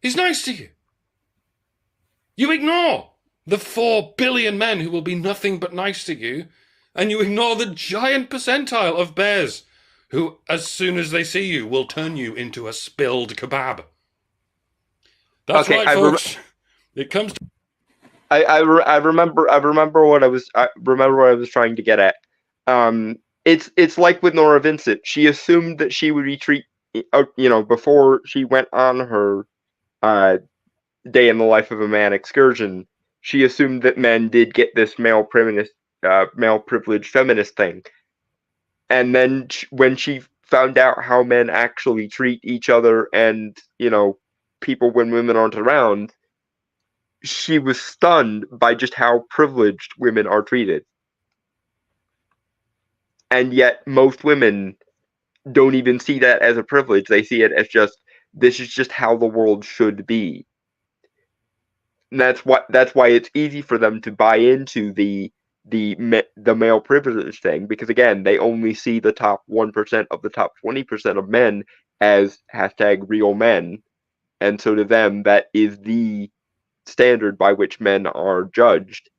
He's nice to you. You ignore the 4 billion men who will be nothing but nice to you, and you ignore the giant percentile of bears who, as soon as they see you, will turn you into a spilled kebab. That's Okay, right, folks. It comes to... I remember what I was trying to get at. It's like with Nora Vincent. She assumed that she would retreat, before she went on her day in the life of a man excursion. She assumed that men did get this male privileged feminist thing, and then when she found out how men actually treat each other and people when women aren't around, she was stunned by just how privileged women are treated. And yet most women don't even see that as a privilege. They see it as this is just how the world should be. And that's why it's easy for them to buy into the male privilege thing, because again, they only see the top 1% of the top 20% of men as #real men. And so to them, that is the standard by which men are judged.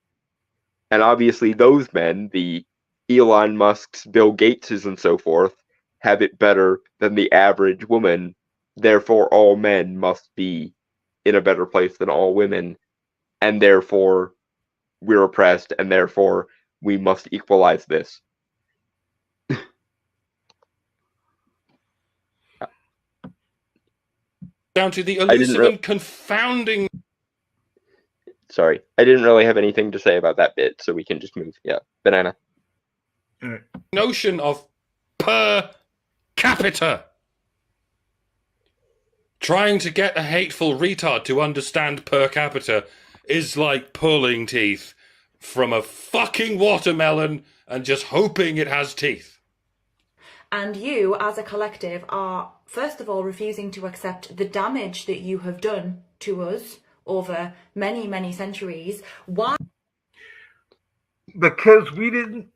And obviously those men, the Elon Musk's, Bill Gateses, and so forth, have it better than the average woman. Therefore, all men must be in a better place than all women. And therefore, we're oppressed, and therefore, we must equalize this. Down to the elusive and confounding... Sorry, I didn't really have anything to say about that bit, so we can just move. Yeah, banana. Notion of per capita. Trying to get a hateful retard to understand per capita is like pulling teeth from a fucking watermelon and just hoping it has teeth. And you, as a collective, are, first of all, refusing to accept the damage that you have done to us over many, many centuries. Why? Because we didn't.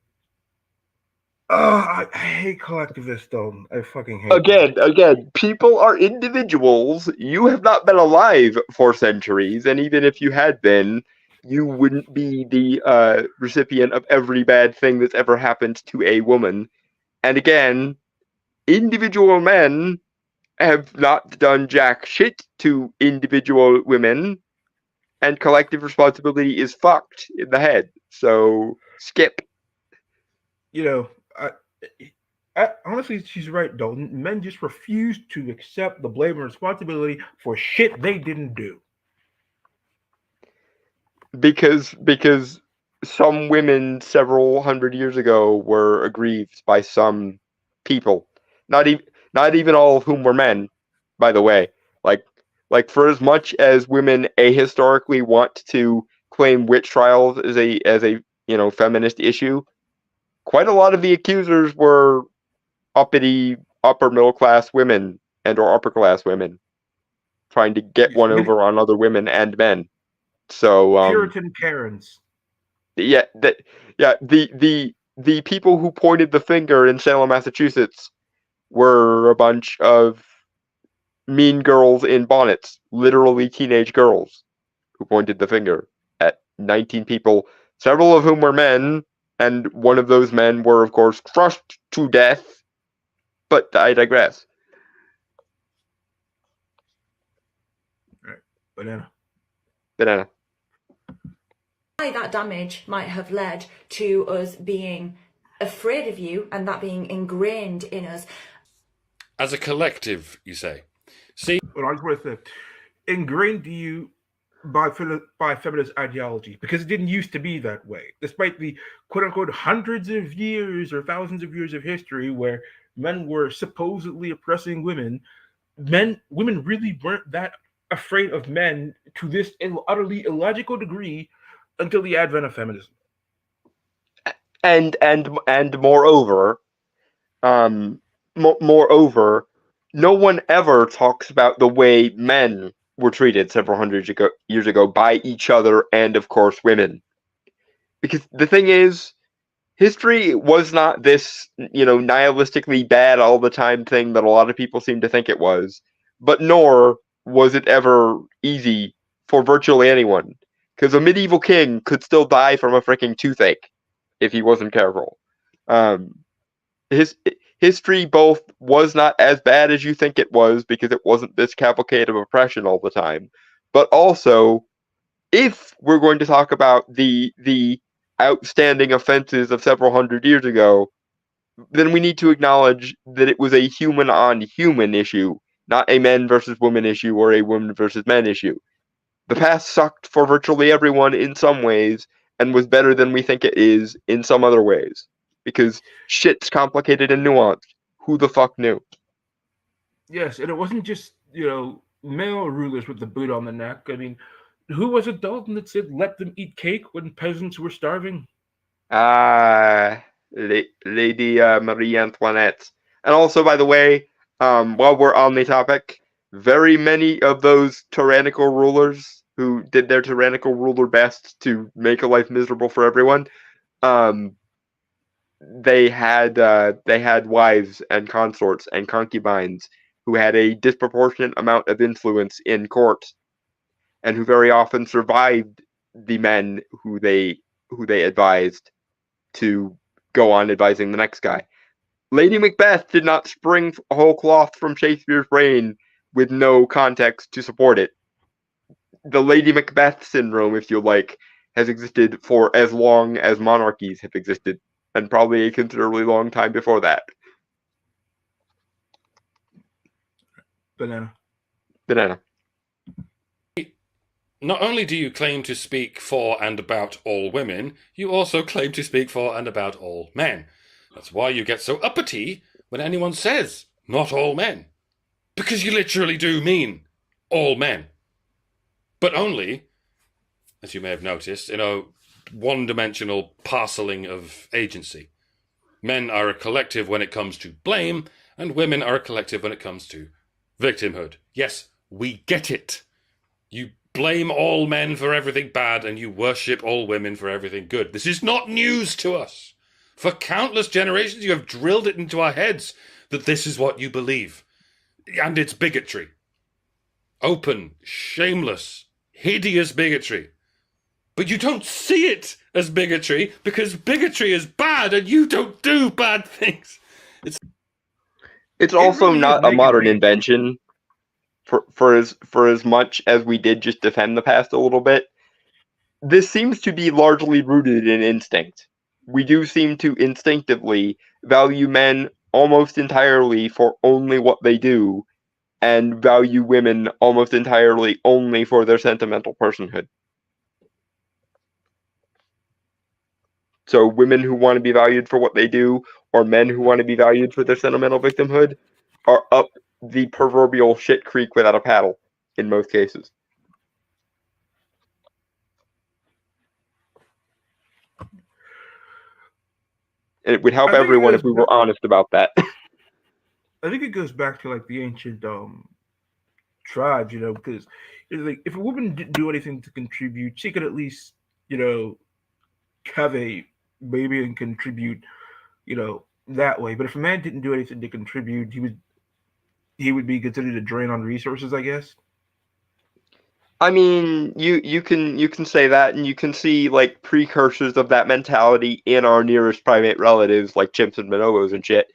I hate collectivists, though. I fucking hate Again, people are individuals. You have not been alive for centuries, and even if you had been, you wouldn't be the recipient of every bad thing that's ever happened to a woman. And again, individual men have not done jack shit to individual women, and collective responsibility is fucked in the head. So, skip. Honestly, she's right, though. Men just refuse to accept the blame and responsibility for shit they didn't do. Because some women several hundred years ago were aggrieved by some people. Not even not even all of whom were men, by the way. Like for as much as women ahistorically want to claim witch trials as a feminist issue, quite a lot of the accusers were uppity upper middle class women and or upper class women trying to get Yes, one over on other women and men. So Puritan Karens. yeah, the people who pointed the finger in Salem, Massachusetts, were a bunch of mean girls in bonnets, literally teenage girls, who pointed the finger at 19 people, several of whom were men, and one of those men were, of course, crushed to death. But I digress. Right. Banana. Banana. That damage might have led to us being afraid of you and that being ingrained in us. As a collective, you say. See, Well, I just want to say, ingrained to you by feminist ideology, because it didn't used to be that way. Despite the quote unquote hundreds of years or thousands of years of history where men were supposedly oppressing women, women really weren't that afraid of men to this utterly illogical degree until the advent of feminism. And moreover, moreover, no one ever talks about the way men were treated several hundred years ago by each other and, of course, women. Because the thing is, history was not this, nihilistically bad all the time thing that a lot of people seem to think it was, but nor was it ever easy for virtually anyone. Because a medieval king could still die from a freaking toothache if he wasn't careful. His history both was not as bad as you think it was because it wasn't this cavalcade of oppression all the time, but also, if we're going to talk about the outstanding offenses of several hundred years ago, then we need to acknowledge that it was a human on human issue, not a men versus women issue or a women versus men issue. The past sucked for virtually everyone in some ways and was better than we think it is in some other ways. Because shit's complicated and nuanced. Who the fuck knew? Yes, and it wasn't just, male rulers with the boot on the neck. I mean, who was it, Dalton, that said let them eat cake when peasants were starving? Lady Marie Antoinette. And also, by the way, while we're on the topic, very many of those tyrannical rulers who did their tyrannical ruler best to make a life miserable for everyone, they had wives and consorts and concubines who had a disproportionate amount of influence in court, and who very often survived the men who they advised to go on advising the next guy. Lady Macbeth did not spring whole cloth from Shakespeare's brain with no context to support it. The Lady Macbeth syndrome, if you like, has existed for as long as monarchies have existed, and probably a considerably long time before that. Banana. Banana. not only do you claim to speak for and about all women, you also claim to speak for and about all men. That's why you get so uppity when anyone says, not all men. Because you literally do mean all men. But only, as you may have noticed, in a one-dimensional parceling of agency. Men are a collective when it comes to blame, and women are a collective when it comes to victimhood. Yes, we get it. You blame all men for everything bad, and you worship all women for everything good. This is not news to us. For countless generations, you have drilled it into our heads that this is what you believe. And it's bigotry. Open, shameless, hideous bigotry. But you don't see it as bigotry because bigotry is bad and you don't do bad things. It's also really not a modern invention. For as much as we did just defend the past a little bit, this seems to be largely rooted in instinct. We do seem to instinctively value men almost entirely for only what they do, and value women almost entirely only for their sentimental personhood. So women who want to be valued for what they do, or men who want to be valued for their sentimental victimhood, are up the proverbial shit creek without a paddle in most cases. And it would help I think it everyone goes if we were back, honest about that. I think it goes back to like the ancient tribes, because it's like if a woman didn't do anything to contribute, she could at least, you know, have a baby and contribute, that way. But if a man didn't do anything to contribute, he would be considered a drain on resources, I guess. I mean, you can say that, and you can see like precursors of that mentality in our nearest primate relatives, like chimps and bonobos and shit.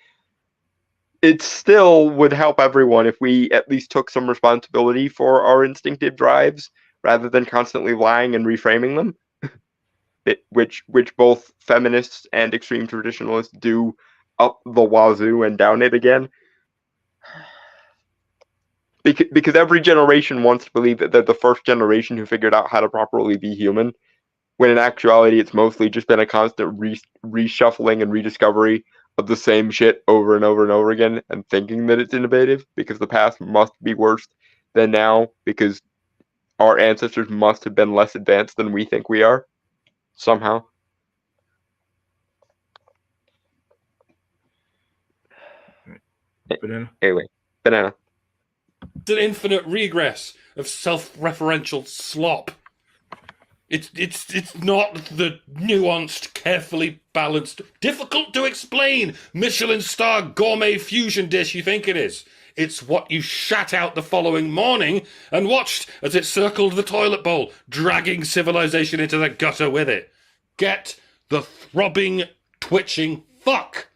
It still would help everyone if we at least took some responsibility for our instinctive drives rather than constantly lying and reframing them. Which both feminists and extreme traditionalists do up the wazoo and down it again. Because every generation wants to believe that they're the first generation who figured out how to properly be human, when in actuality it's mostly just been a constant reshuffling and rediscovery of the same shit over and over and over again, and thinking that it's innovative because the past must be worse than now, because our ancestors must have been less advanced than we think we are, somehow. Banana. Anyway, banana. It's an infinite regress of self-referential slop. It's not the nuanced, carefully balanced, difficult to explain Michelin star gourmet fusion dish you think it is. It's what you shat out the following morning and watched as it circled the toilet bowl, dragging civilization into the gutter with it. Get the throbbing, twitching fuck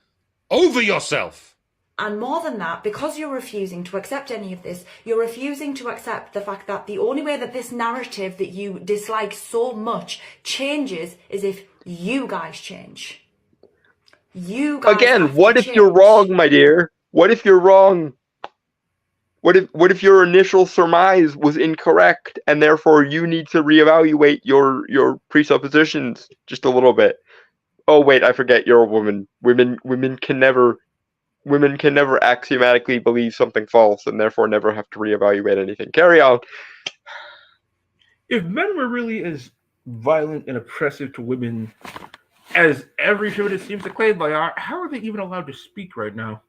over yourself. And more than that, because you're refusing to accept any of this, you're refusing to accept the fact that the only way that this narrative that you dislike so much changes is if you guys change. You guys Again, have what to if you're change. wrong, my dear? What if you're wrong? What if your initial surmise was incorrect, and therefore you need to reevaluate your presuppositions just a little bit? Oh wait, I forget you're a woman. Women can never axiomatically believe something false and therefore never have to reevaluate anything. Carry on. If men were really as violent and oppressive to women as every feminist seems to claim they are, how are they even allowed to speak right now?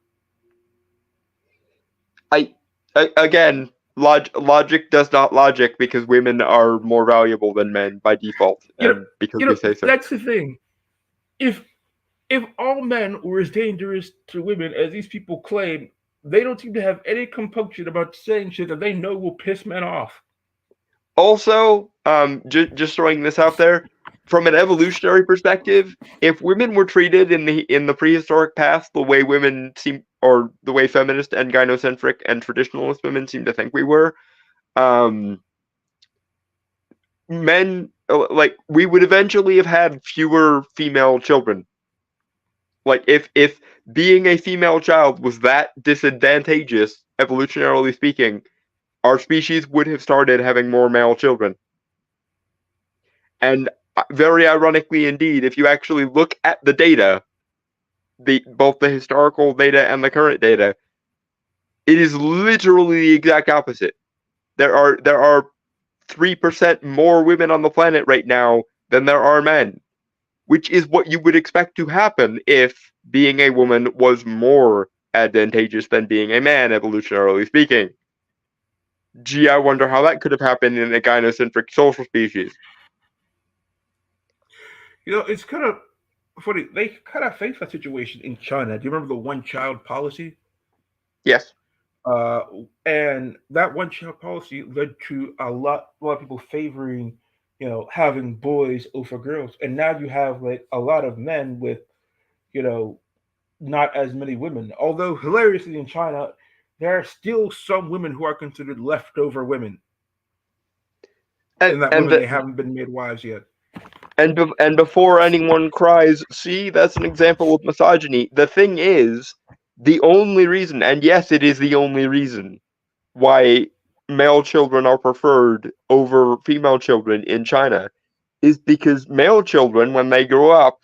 Again, logic does not logic, because women are more valuable than men by default, and because we say so. That's the thing. If all men were as dangerous to women as these people claim, they don't seem to have any compunction about saying shit that they know will piss men off. Also, just throwing this out there, from an evolutionary perspective, if women were treated in the prehistoric past the way women seem, or the way feminist and gynocentric and traditionalist women seem to think we were, men, like, we would eventually have had fewer female children. Like, if being a female child was that disadvantageous, evolutionarily speaking, our species would have started having more male children. And very ironically indeed, if you actually look at the data, both the historical data and the current data, it is literally the exact opposite. There are 3% more women on the planet right now than there are men, which is what you would expect to happen if being a woman was more advantageous than being a man, evolutionarily speaking. Gee, I wonder how that could have happened in a gynocentric social species. It's kind of funny. They kind of faced that situation in China. Do you remember the one-child policy? Yes. And that one-child policy led to a lot of people favoring, having boys over girls. And now you have like a lot of men with, not as many women. Although hilariously in China, there are still some women who are considered leftover women, and that women they haven't been made wives yet. And before anyone cries, see, that's an example of misogyny. The thing is, the only reason, and yes, it is the only reason, why male children are preferred over female children in China is because male children, when they grow up,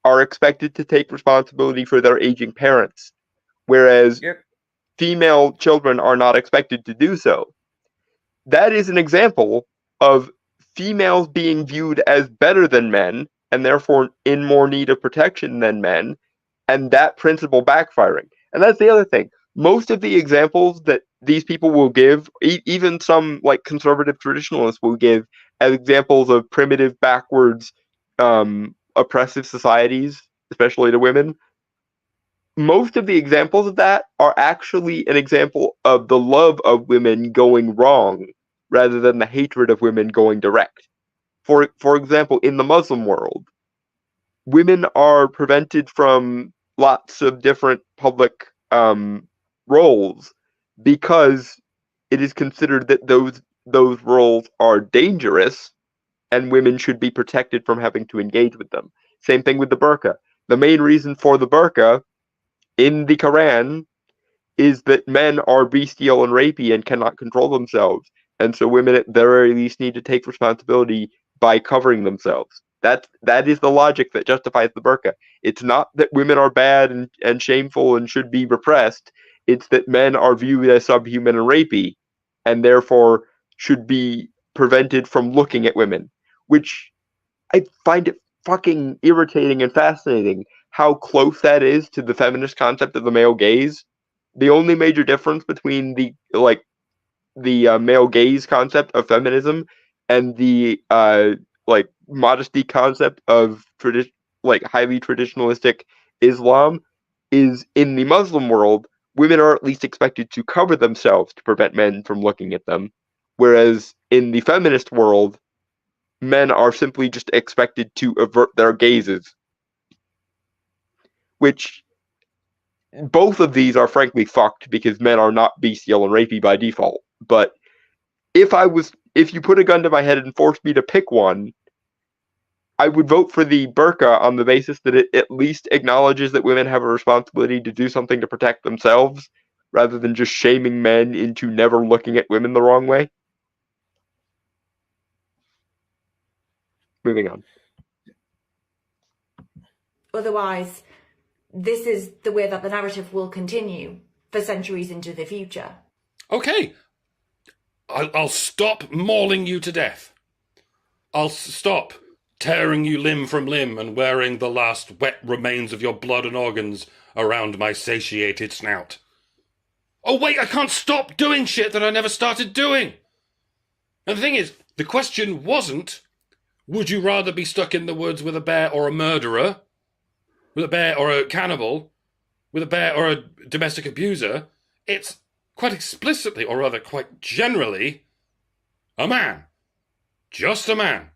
are expected to take responsibility for their aging parents, whereas Yep. female children are not expected to do so. That is an example of females being viewed as better than men and therefore in more need of protection than men, and that principle backfiring. And that's the other thing. Most of the examples that these people will give, even some like conservative traditionalists will give as examples of primitive, backwards, oppressive societies, especially to women, most of the examples of that are actually an example of the love of women going wrong rather than the hatred of women going direct. For example, in the Muslim world, women are prevented from lots of different public roles because it is considered that those roles are dangerous and women should be protected from having to engage with them. Same thing with the burqa. The main reason for the burqa in the Quran is that men are bestial and rapey and cannot control themselves. And so women at the very least need to take responsibility by covering themselves. That is the logic that justifies the burqa. It's not that women are bad and shameful and should be repressed. It's that men are viewed as subhuman and rapey and therefore should be prevented from looking at women, which I find it fucking irritating and fascinating how close that is to the feminist concept of the male gaze. The only major difference between the male gaze concept of feminism and the modesty concept of highly traditionalistic Islam is in the Muslim world, women are at least expected to cover themselves to prevent men from looking at them, whereas in the feminist world, men are simply just expected to avert their gazes. Which both of these are frankly fucked because men are not bestial and rapey by default. But if you put a gun to my head and forced me to pick one, I would vote for the burqa on the basis that it at least acknowledges that women have a responsibility to do something to protect themselves, rather than just shaming men into never looking at women the wrong way. Moving on. Otherwise, this is the way that the narrative will continue for centuries into the future. Okay. I'll stop mauling you to death. I'll stop tearing you limb from limb and wearing the last wet remains of your blood and organs around my satiated snout. Oh wait, I can't stop doing shit that I never started doing. And the thing is, the question wasn't, would you rather be stuck in the woods with a bear or a murderer? With a bear or a cannibal? With a bear or a domestic abuser? It's quite explicitly, or rather quite generally, a man. Just a man.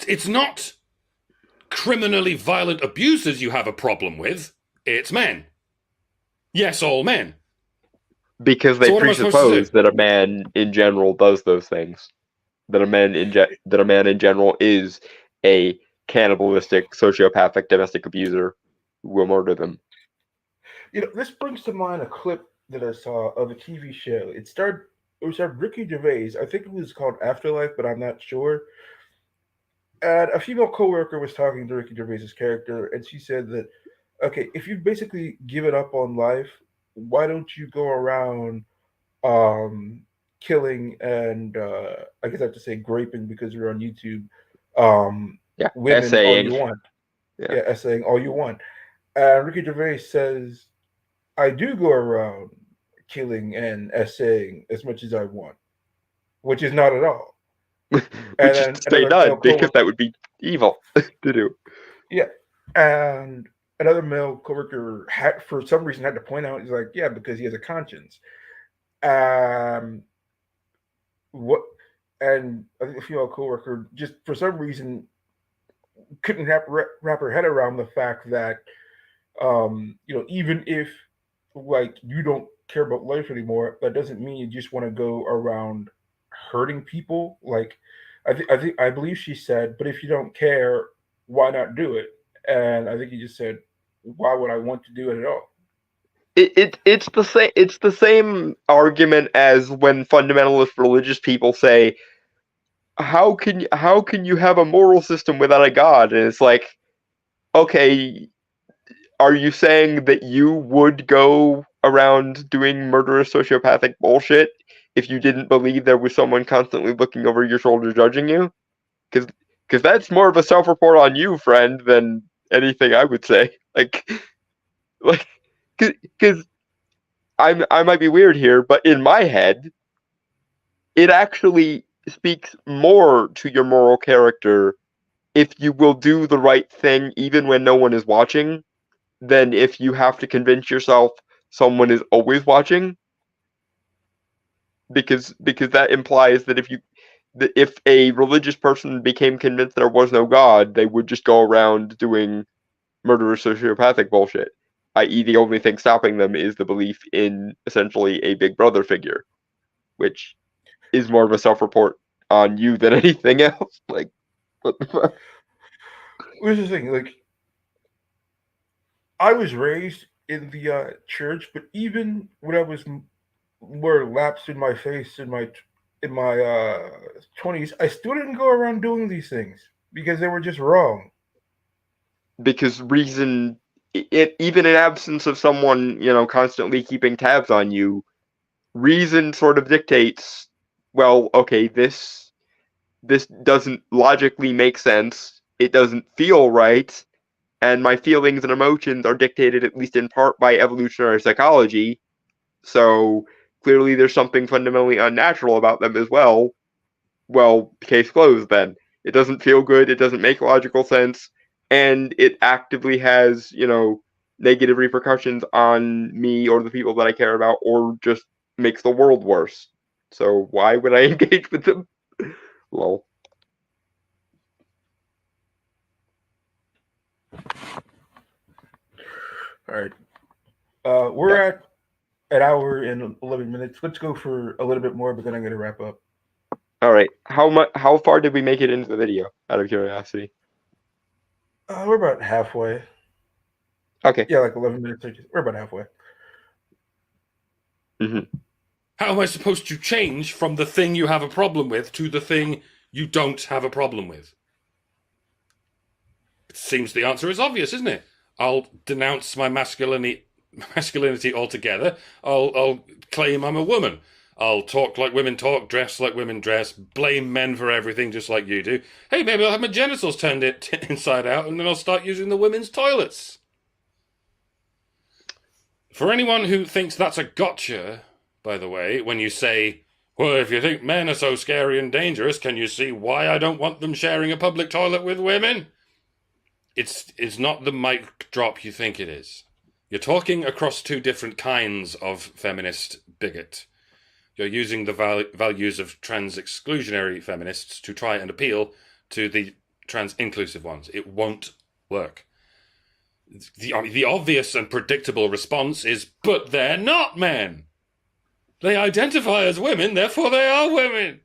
It's not criminally violent abusers you have a problem with. It's men. Yes, all men. Because they presuppose that a man in general does those things. That a man in general is a cannibalistic, sociopathic domestic abuser who will murder them. This brings to mind a clip that I saw of a TV show. It starred Ricky Gervais. I think it was called Afterlife, but I'm not sure. And a female coworker was talking to Ricky Gervais's character, and she said that, okay, if you've basically given up on life, why don't you go around killing and I guess I have to say graping because you're on YouTube, women essaying. all you want. Yeah, essaying all you want. And Ricky Gervais says, I do go around killing and essaying as much as I want, which is not at all. Which is to say none, because that would be evil to do. Yeah. And another male coworker for some reason had to point out, he's like, yeah, because he has a conscience. What? And I think a female coworker just for some reason couldn't wrap her head around the fact that, even if like you don't care about life anymore, that doesn't mean you just want to go around hurting people. Like, I believe she said, but if you don't care, why not do it? And I think he just said, why would I want to do it at all? It's the same argument as when fundamentalist religious people say, how can you have a moral system without a god? And it's like, okay, are you saying that you would go around doing murderous sociopathic bullshit if you didn't believe there was someone constantly looking over your shoulder judging you? Because that's more of a self-report on you, friend, than anything I would say. Like, because I might be weird here, but in my head, it actually speaks more to your moral character if you will do the right thing even when no one is watching than if you have to convince yourself someone is always watching. Because that implies that if a religious person became convinced there was no God, they would just go around doing murderous sociopathic bullshit. I.e., the only thing stopping them is the belief in essentially a big brother figure, which is more of a self-report on you than anything else. Like, what the fuck? Here's the thing, like, I was raised in the church, but even when I was more lapsed in my face in my 20s, I still didn't go around doing these things because they were just wrong. Because reason, even in absence of someone, constantly keeping tabs on you, reason sort of dictates, well, okay, this doesn't logically make sense. It doesn't feel right. And my feelings and emotions are dictated, at least in part, by evolutionary psychology. So clearly there's something fundamentally unnatural about them as well. Well, case closed then. It doesn't feel good, it doesn't make logical sense, and it actively has, negative repercussions on me or the people that I care about, or just makes the world worse. So why would I engage with them? Lol. All right. We're at an hour and 11 minutes. Let's go for a little bit more, but then I'm going to wrap up. All right. How far did we make it into the video? Out of curiosity. We're about halfway. Okay. Yeah, like 11 minutes. We're about halfway. Mm-hmm. How am I supposed to change from the thing you have a problem with to the thing you don't have a problem with? It seems the answer is obvious, isn't it? I'll denounce my masculinity altogether. I'll claim I'm a woman. I'll talk like women talk, dress like women dress, blame men for everything just like you do. Hey, maybe I'll have my genitals turned inside out and then I'll start using the women's toilets. For anyone who thinks that's a gotcha, by the way, when you say, well, if you think men are so scary and dangerous, can you see why I don't want them sharing a public toilet with women? It's not the mic drop you think it is. You're talking across two different kinds of feminist bigot. You're using the values of trans-exclusionary feminists to try and appeal to the trans-inclusive ones. It won't work. The obvious and predictable response is, but they're not men. They identify as women, therefore they are women.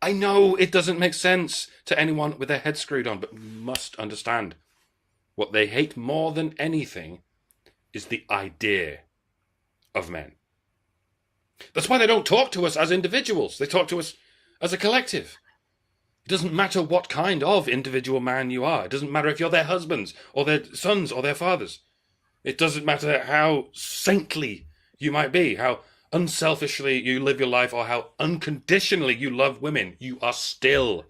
I know it doesn't make sense to anyone with their head screwed on, but you must understand. What they hate more than anything is the idea of men. That's why they don't talk to us as individuals. They talk to us as a collective. It doesn't matter what kind of individual man you are. It doesn't matter if you're their husbands or their sons or their fathers. It doesn't matter how saintly you might be, how unselfishly you live your life, or how unconditionally you love women. You are still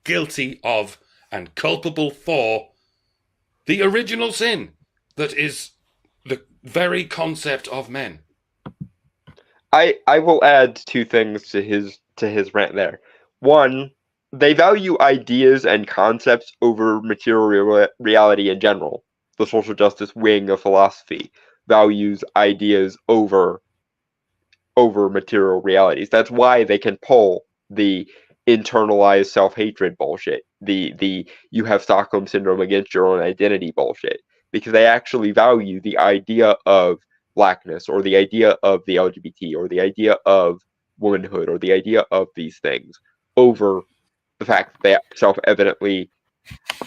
guilty of and culpable for the original sin that is the very concept of men. I will add two things to his rant there. One, they value ideas and concepts over material reality in general. The social justice wing of philosophy values ideas over material realities. That's why they can pull the internalized self-hatred bullshit, the you have Stockholm syndrome against your own identity bullshit, because they actually value the idea of blackness or the idea of the LGBT or the idea of womanhood or the idea of these things over the fact that they self-evidently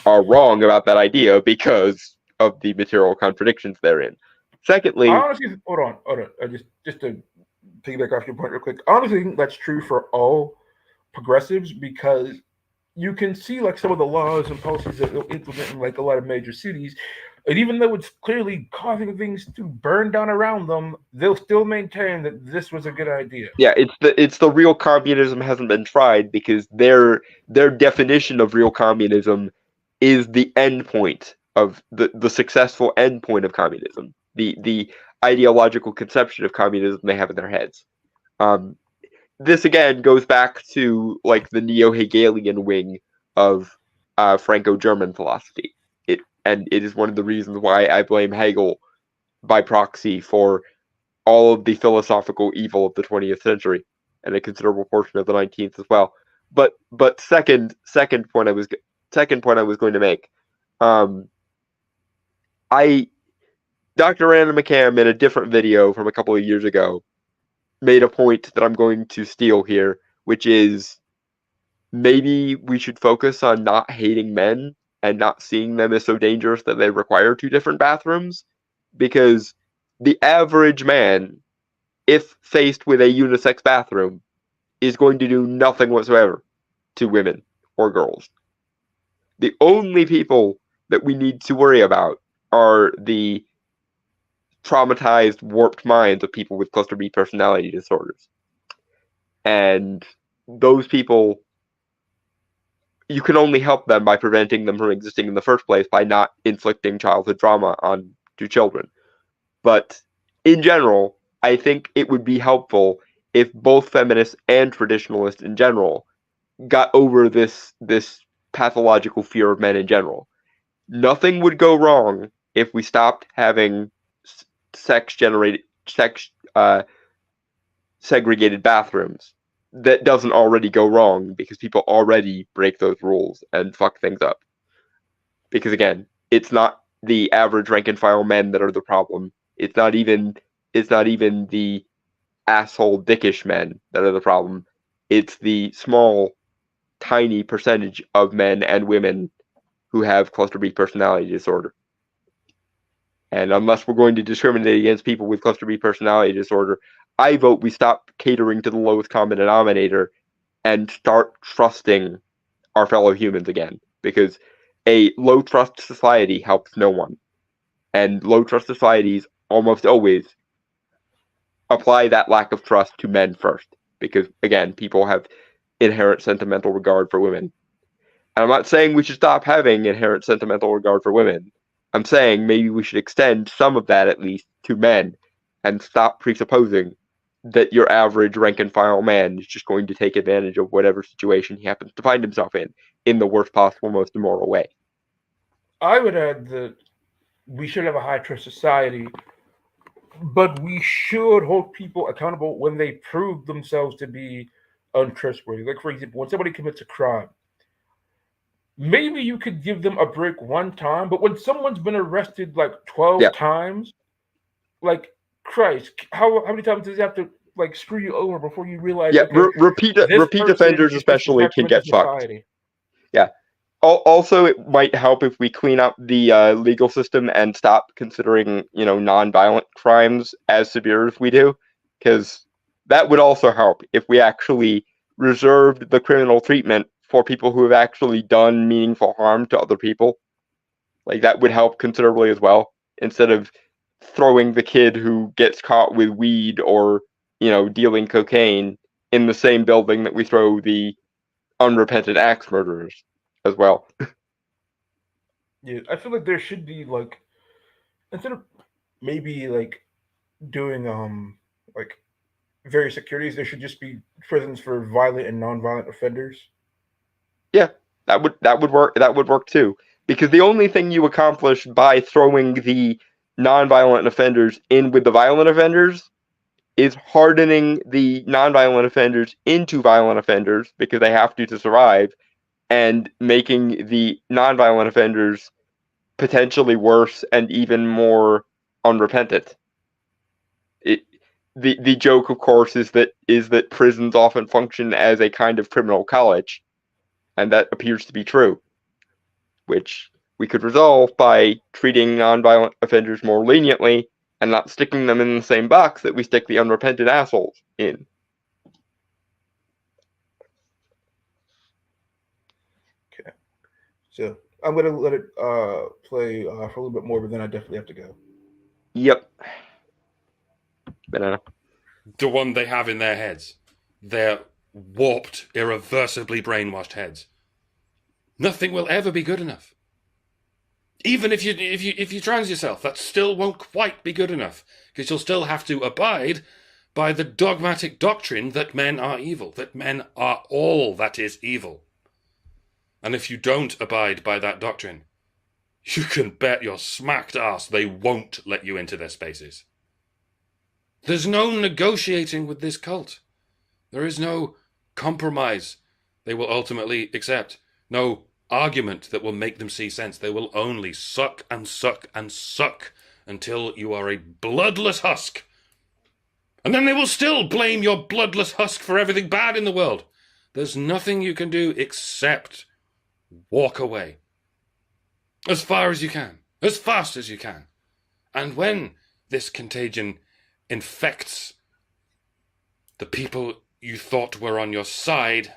are wrong about that idea because of the material contradictions therein. Secondly, Honestly, hold on. Just to piggyback off your point real quick. I honestly think that's true for all progressives because you can see like some of the laws and policies that they'll implement in like a lot of major cities, and even though it's clearly causing things to burn down around them, they'll still maintain that this was a good idea. Yeah, it's the real communism hasn't been tried because their definition of real communism is the end point of the successful end point of communism. The ideological conception of communism they have in their heads. Um, this again goes back to like the neo-Hegelian wing of Franco-German philosophy. It is one of the reasons why I blame Hegel by proxy for all of the philosophical evil of the 20th century and a considerable portion of the 19th as well. But second point I was going to make, um, I Dr. Anna McCam in a different video from a couple of years ago made a point that I'm going to steal here, which is maybe we should focus on not hating men and not seeing them as so dangerous that they require two different bathrooms, because the average man, if faced with a unisex bathroom, is going to do nothing whatsoever to women or girls. The only people that we need to worry about are the traumatized, warped minds of people with cluster B personality disorders. And those people, you can only help them by preventing them from existing in the first place by not inflicting childhood trauma onto children. But in general, I think it would be helpful if both feminists and traditionalists in general got over this pathological fear of men in general. Nothing would go wrong if we stopped having sex segregated bathrooms. That doesn't already go wrong because people already break those rules and fuck things up. Because again, it's not the average rank and file men that are the problem. It's not even the asshole dickish men that are the problem. It's the small, tiny percentage of men and women who have cluster B personality disorder. And unless we're going to discriminate against people with cluster B personality disorder, I vote we stop catering to the lowest common denominator and start trusting our fellow humans again. Because a low trust society helps no one. And low trust societies almost always apply that lack of trust to men first. Because, again, people have inherent sentimental regard for women. And I'm not saying we should stop having inherent sentimental regard for women. I'm saying maybe we should extend some of that at least to men and stop presupposing that your average rank and file man is just going to take advantage of whatever situation he happens to find himself in the worst possible, most immoral way. I would add that we should have a high trust society, but we should hold people accountable when they prove themselves to be untrustworthy. Like, for example, when somebody commits a crime, maybe you could give them a break one time, but when someone's been arrested like 12 times, like, Christ, how many times does he have to like screw you over before you realize? Yeah, Okay, repeat offenders especially can get fucked. Yeah. Also, it might help if we clean up the legal system and stop considering, non-violent crimes as severe as we do, because that would also help if we actually reserved the criminal treatment for people who have actually done meaningful harm to other people. Like, that would help considerably as well, instead of throwing the kid who gets caught with weed or, dealing cocaine in the same building that we throw the unrepentant axe murderers as well. Yeah, I feel like there should be like, instead of maybe like doing like various securities, there should just be prisons for violent and non-violent offenders. Yeah, that would work. That would work too. Because the only thing you accomplish by throwing the non-violent offenders in with the violent offenders is hardening the non-violent offenders into violent offenders because they have to survive, and making the non-violent offenders potentially worse and even more unrepentant. The joke, of course, is that prisons often function as a kind of criminal college, and that appears to be true, which we could resolve by treating non-violent offenders more leniently and not sticking them in the same box that we stick the unrepentant assholes in. So I'm gonna let it play for a little bit more, but then I definitely have to go. Yep. Banana. The one they have in their heads. Their warped, irreversibly brainwashed heads. Nothing will ever be good enough. Even if you trans yourself, that still won't quite be good enough, because you'll still have to abide by the dogmatic doctrine that men are evil, that men are all that is evil. And if you don't abide by that doctrine, you can bet your smacked ass they won't let you into their spaces. There's no negotiating with this cult. There is no compromise they will ultimately accept. No argument that will make them see sense. They will only suck and suck and suck until you are a bloodless husk. And then they will still blame your bloodless husk for everything bad in the world. There's nothing you can do except walk away. As far as you can. As fast as you can. And when this contagion infects the people you thought were on your side,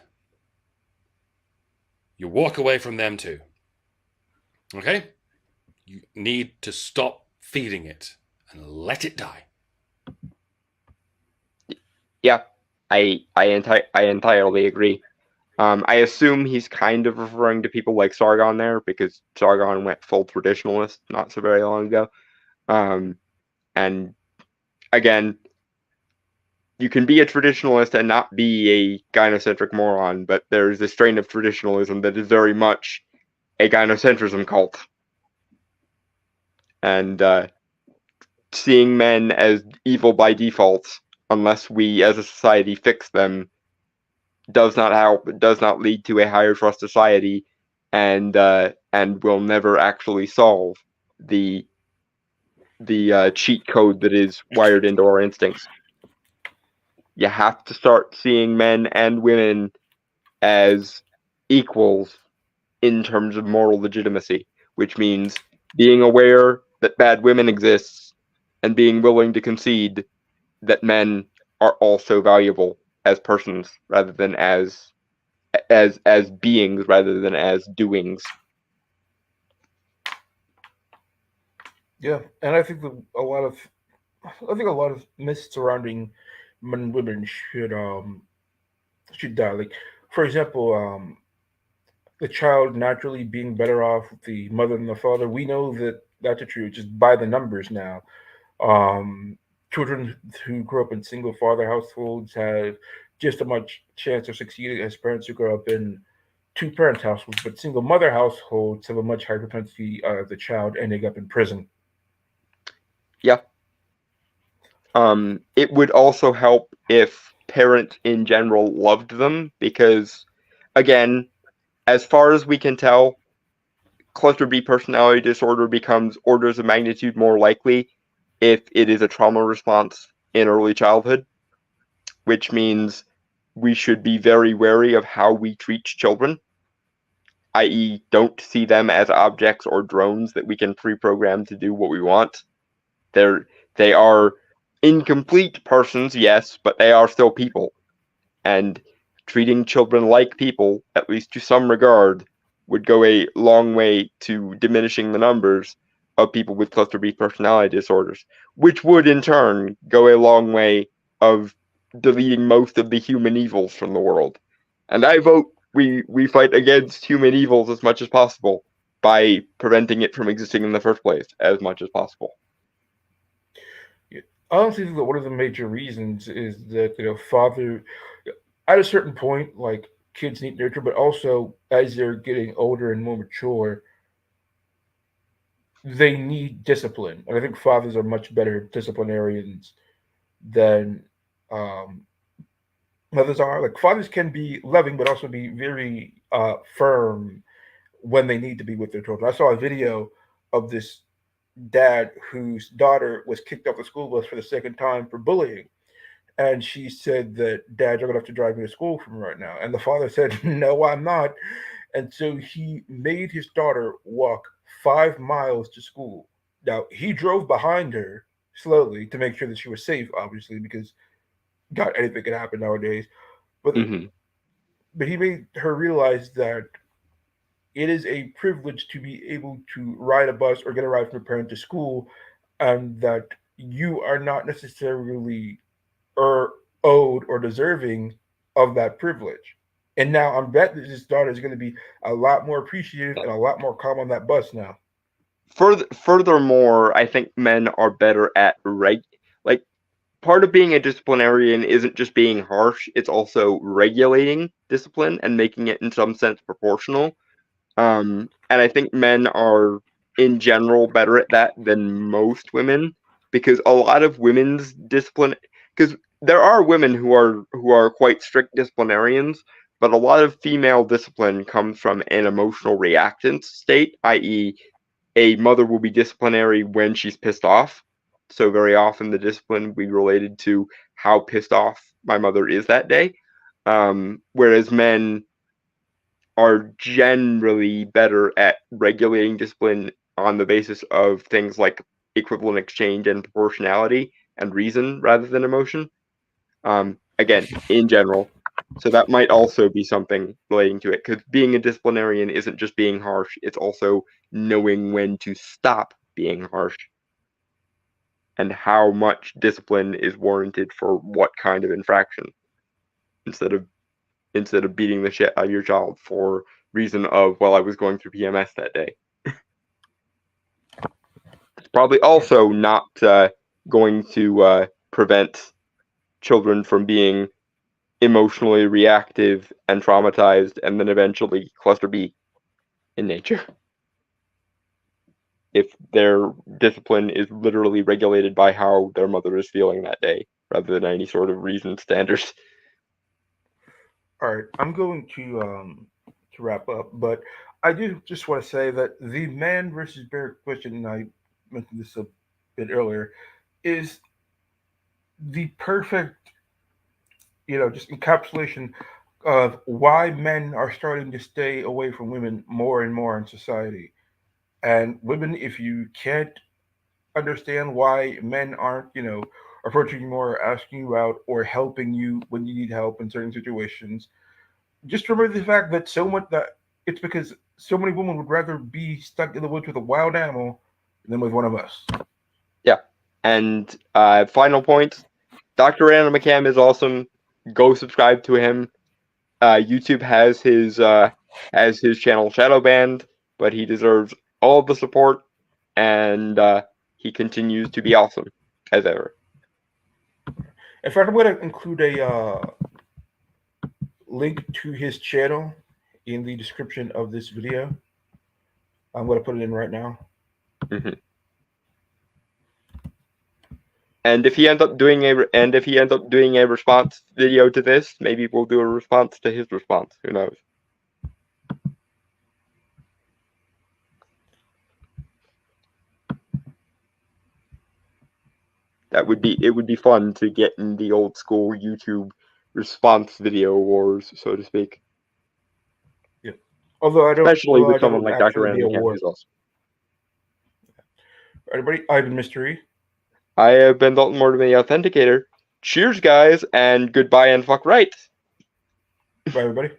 you walk away from them too. Okay? You need to stop feeding it and let it die. Yeah, I entirely agree. I assume he's kind of referring to people like Sargon there, because Sargon went full traditionalist not so very long ago. And again, you can be a traditionalist and not be a gynocentric moron, but there's a strain of traditionalism that is very much a gynocentrism cult. And seeing men as evil by default, unless we as a society fix them, does not help. It does not lead to a higher trust society, and will never actually solve the cheat code that is wired into our instincts. You have to start seeing men and women as equals in terms of moral legitimacy, which means being aware that bad women exists and being willing to concede that men are also valuable as persons rather than as beings rather than as doings. Yeah, and I think a lot of myths surrounding men and women should die. Like, for example, the child naturally being better off with the mother than the father. We know that that's a true just by the numbers now. Um, Children who grow up in single father households have just as much chance of succeeding as parents who grow up in two parent households, but single mother households have a much higher propensity of the child ending up in prison. Yeah. It would also help if parents in general loved them, because, again, as far as we can tell, cluster B personality disorder becomes orders of magnitude more likely if it is a trauma response in early childhood, which means we should be very wary of how we treat children, i.e., don't see them as objects or drones that we can pre-program to do what we want. They are incomplete persons, yes, but they are still people. And treating children like people, at least to some regard, would go a long way to diminishing the numbers of people with cluster B personality disorders, which would in turn go a long way of deleting most of the human evils from the world. And I vote we fight against human evils as much as possible by preventing it from existing in the first place as much as possible. I honestly think that one of the major reasons is that father, at a certain point, like kids need nurture, but also as they're getting older and more mature, they need discipline, and I think fathers are much better disciplinarians than um, mothers are. Like fathers can be loving, but also be very firm when they need to be with their children. I saw a video of this dad whose daughter was kicked off the school bus for the second time for bullying. And she said that, Dad, you're going to have to drive me to school from right now. And the father said, No, I'm not. And so he made his daughter walk 5 miles to school. Now, he drove behind her slowly to make sure that she was safe, obviously, because God, anything can happen nowadays. But, Mm-hmm. but he made her realize that it is a privilege to be able to ride a bus or get a ride from a parent to school, and that you are not necessarily or owed or deserving of that privilege. And now I'm bet that his daughter is going to be a lot more appreciative and a lot more calm on that bus now. Furthermore, I think men are better at like part of being a disciplinarian isn't just being harsh; it's also regulating discipline and making it in some sense proportional. And I think men are in general better at that than most women, because a lot of women's discipline, because there are women who are quite strict disciplinarians, but a lot of female discipline comes from an emotional reactance state, i.e., a mother will be disciplinary when she's pissed off. So very often the discipline will be related to how pissed off my mother is that day. Whereas men are generally better at regulating discipline on the basis of things like equivalent exchange and proportionality and reason rather than emotion. Again, in general. So that might also be something relating to it, because being a disciplinarian isn't just being harsh, it's also knowing when to stop being harsh and how much discipline is warranted for what kind of infraction, instead of beating the shit out of your child for reason of, well, I was going through PMS that day. It's probably also not going to prevent children from being emotionally reactive and traumatized and then eventually cluster B in nature. If their discipline is literally regulated by how their mother is feeling that day, rather than any sort of reasoned standards. All right, I'm going to wrap up, but I do just want to say that the man versus bear question, and I mentioned this a bit earlier, is the perfect, just encapsulation of why men are starting to stay away from women more and more in society. And women, if you can't understand why men aren't, approaching you more, asking you out, or helping you when you need help in certain situations, just remember the fact that it's because so many women would rather be stuck in the woods with a wild animal than with one of us. Yeah. And final point, Dr. Random McCam is awesome. Go subscribe to him. YouTube has his channel shadow banned, but he deserves all the support, and he continues to be awesome as ever. In fact, I'm going to include a link to his channel in the description of this video. I'm going to put it in right now. Mm-hmm. And if he ends up doing a response video to this, maybe we'll do a response to his response. Who knows? It would be fun to get in the old school YouTube response video wars, so to speak. Yeah. Although especially with someone like Dr. Random McCam, who's awesome. Everybody, I've been Mystery. I have been Dalton Mortimer, the Authenticator. Cheers, guys, and goodbye and fuck right. Bye, everybody.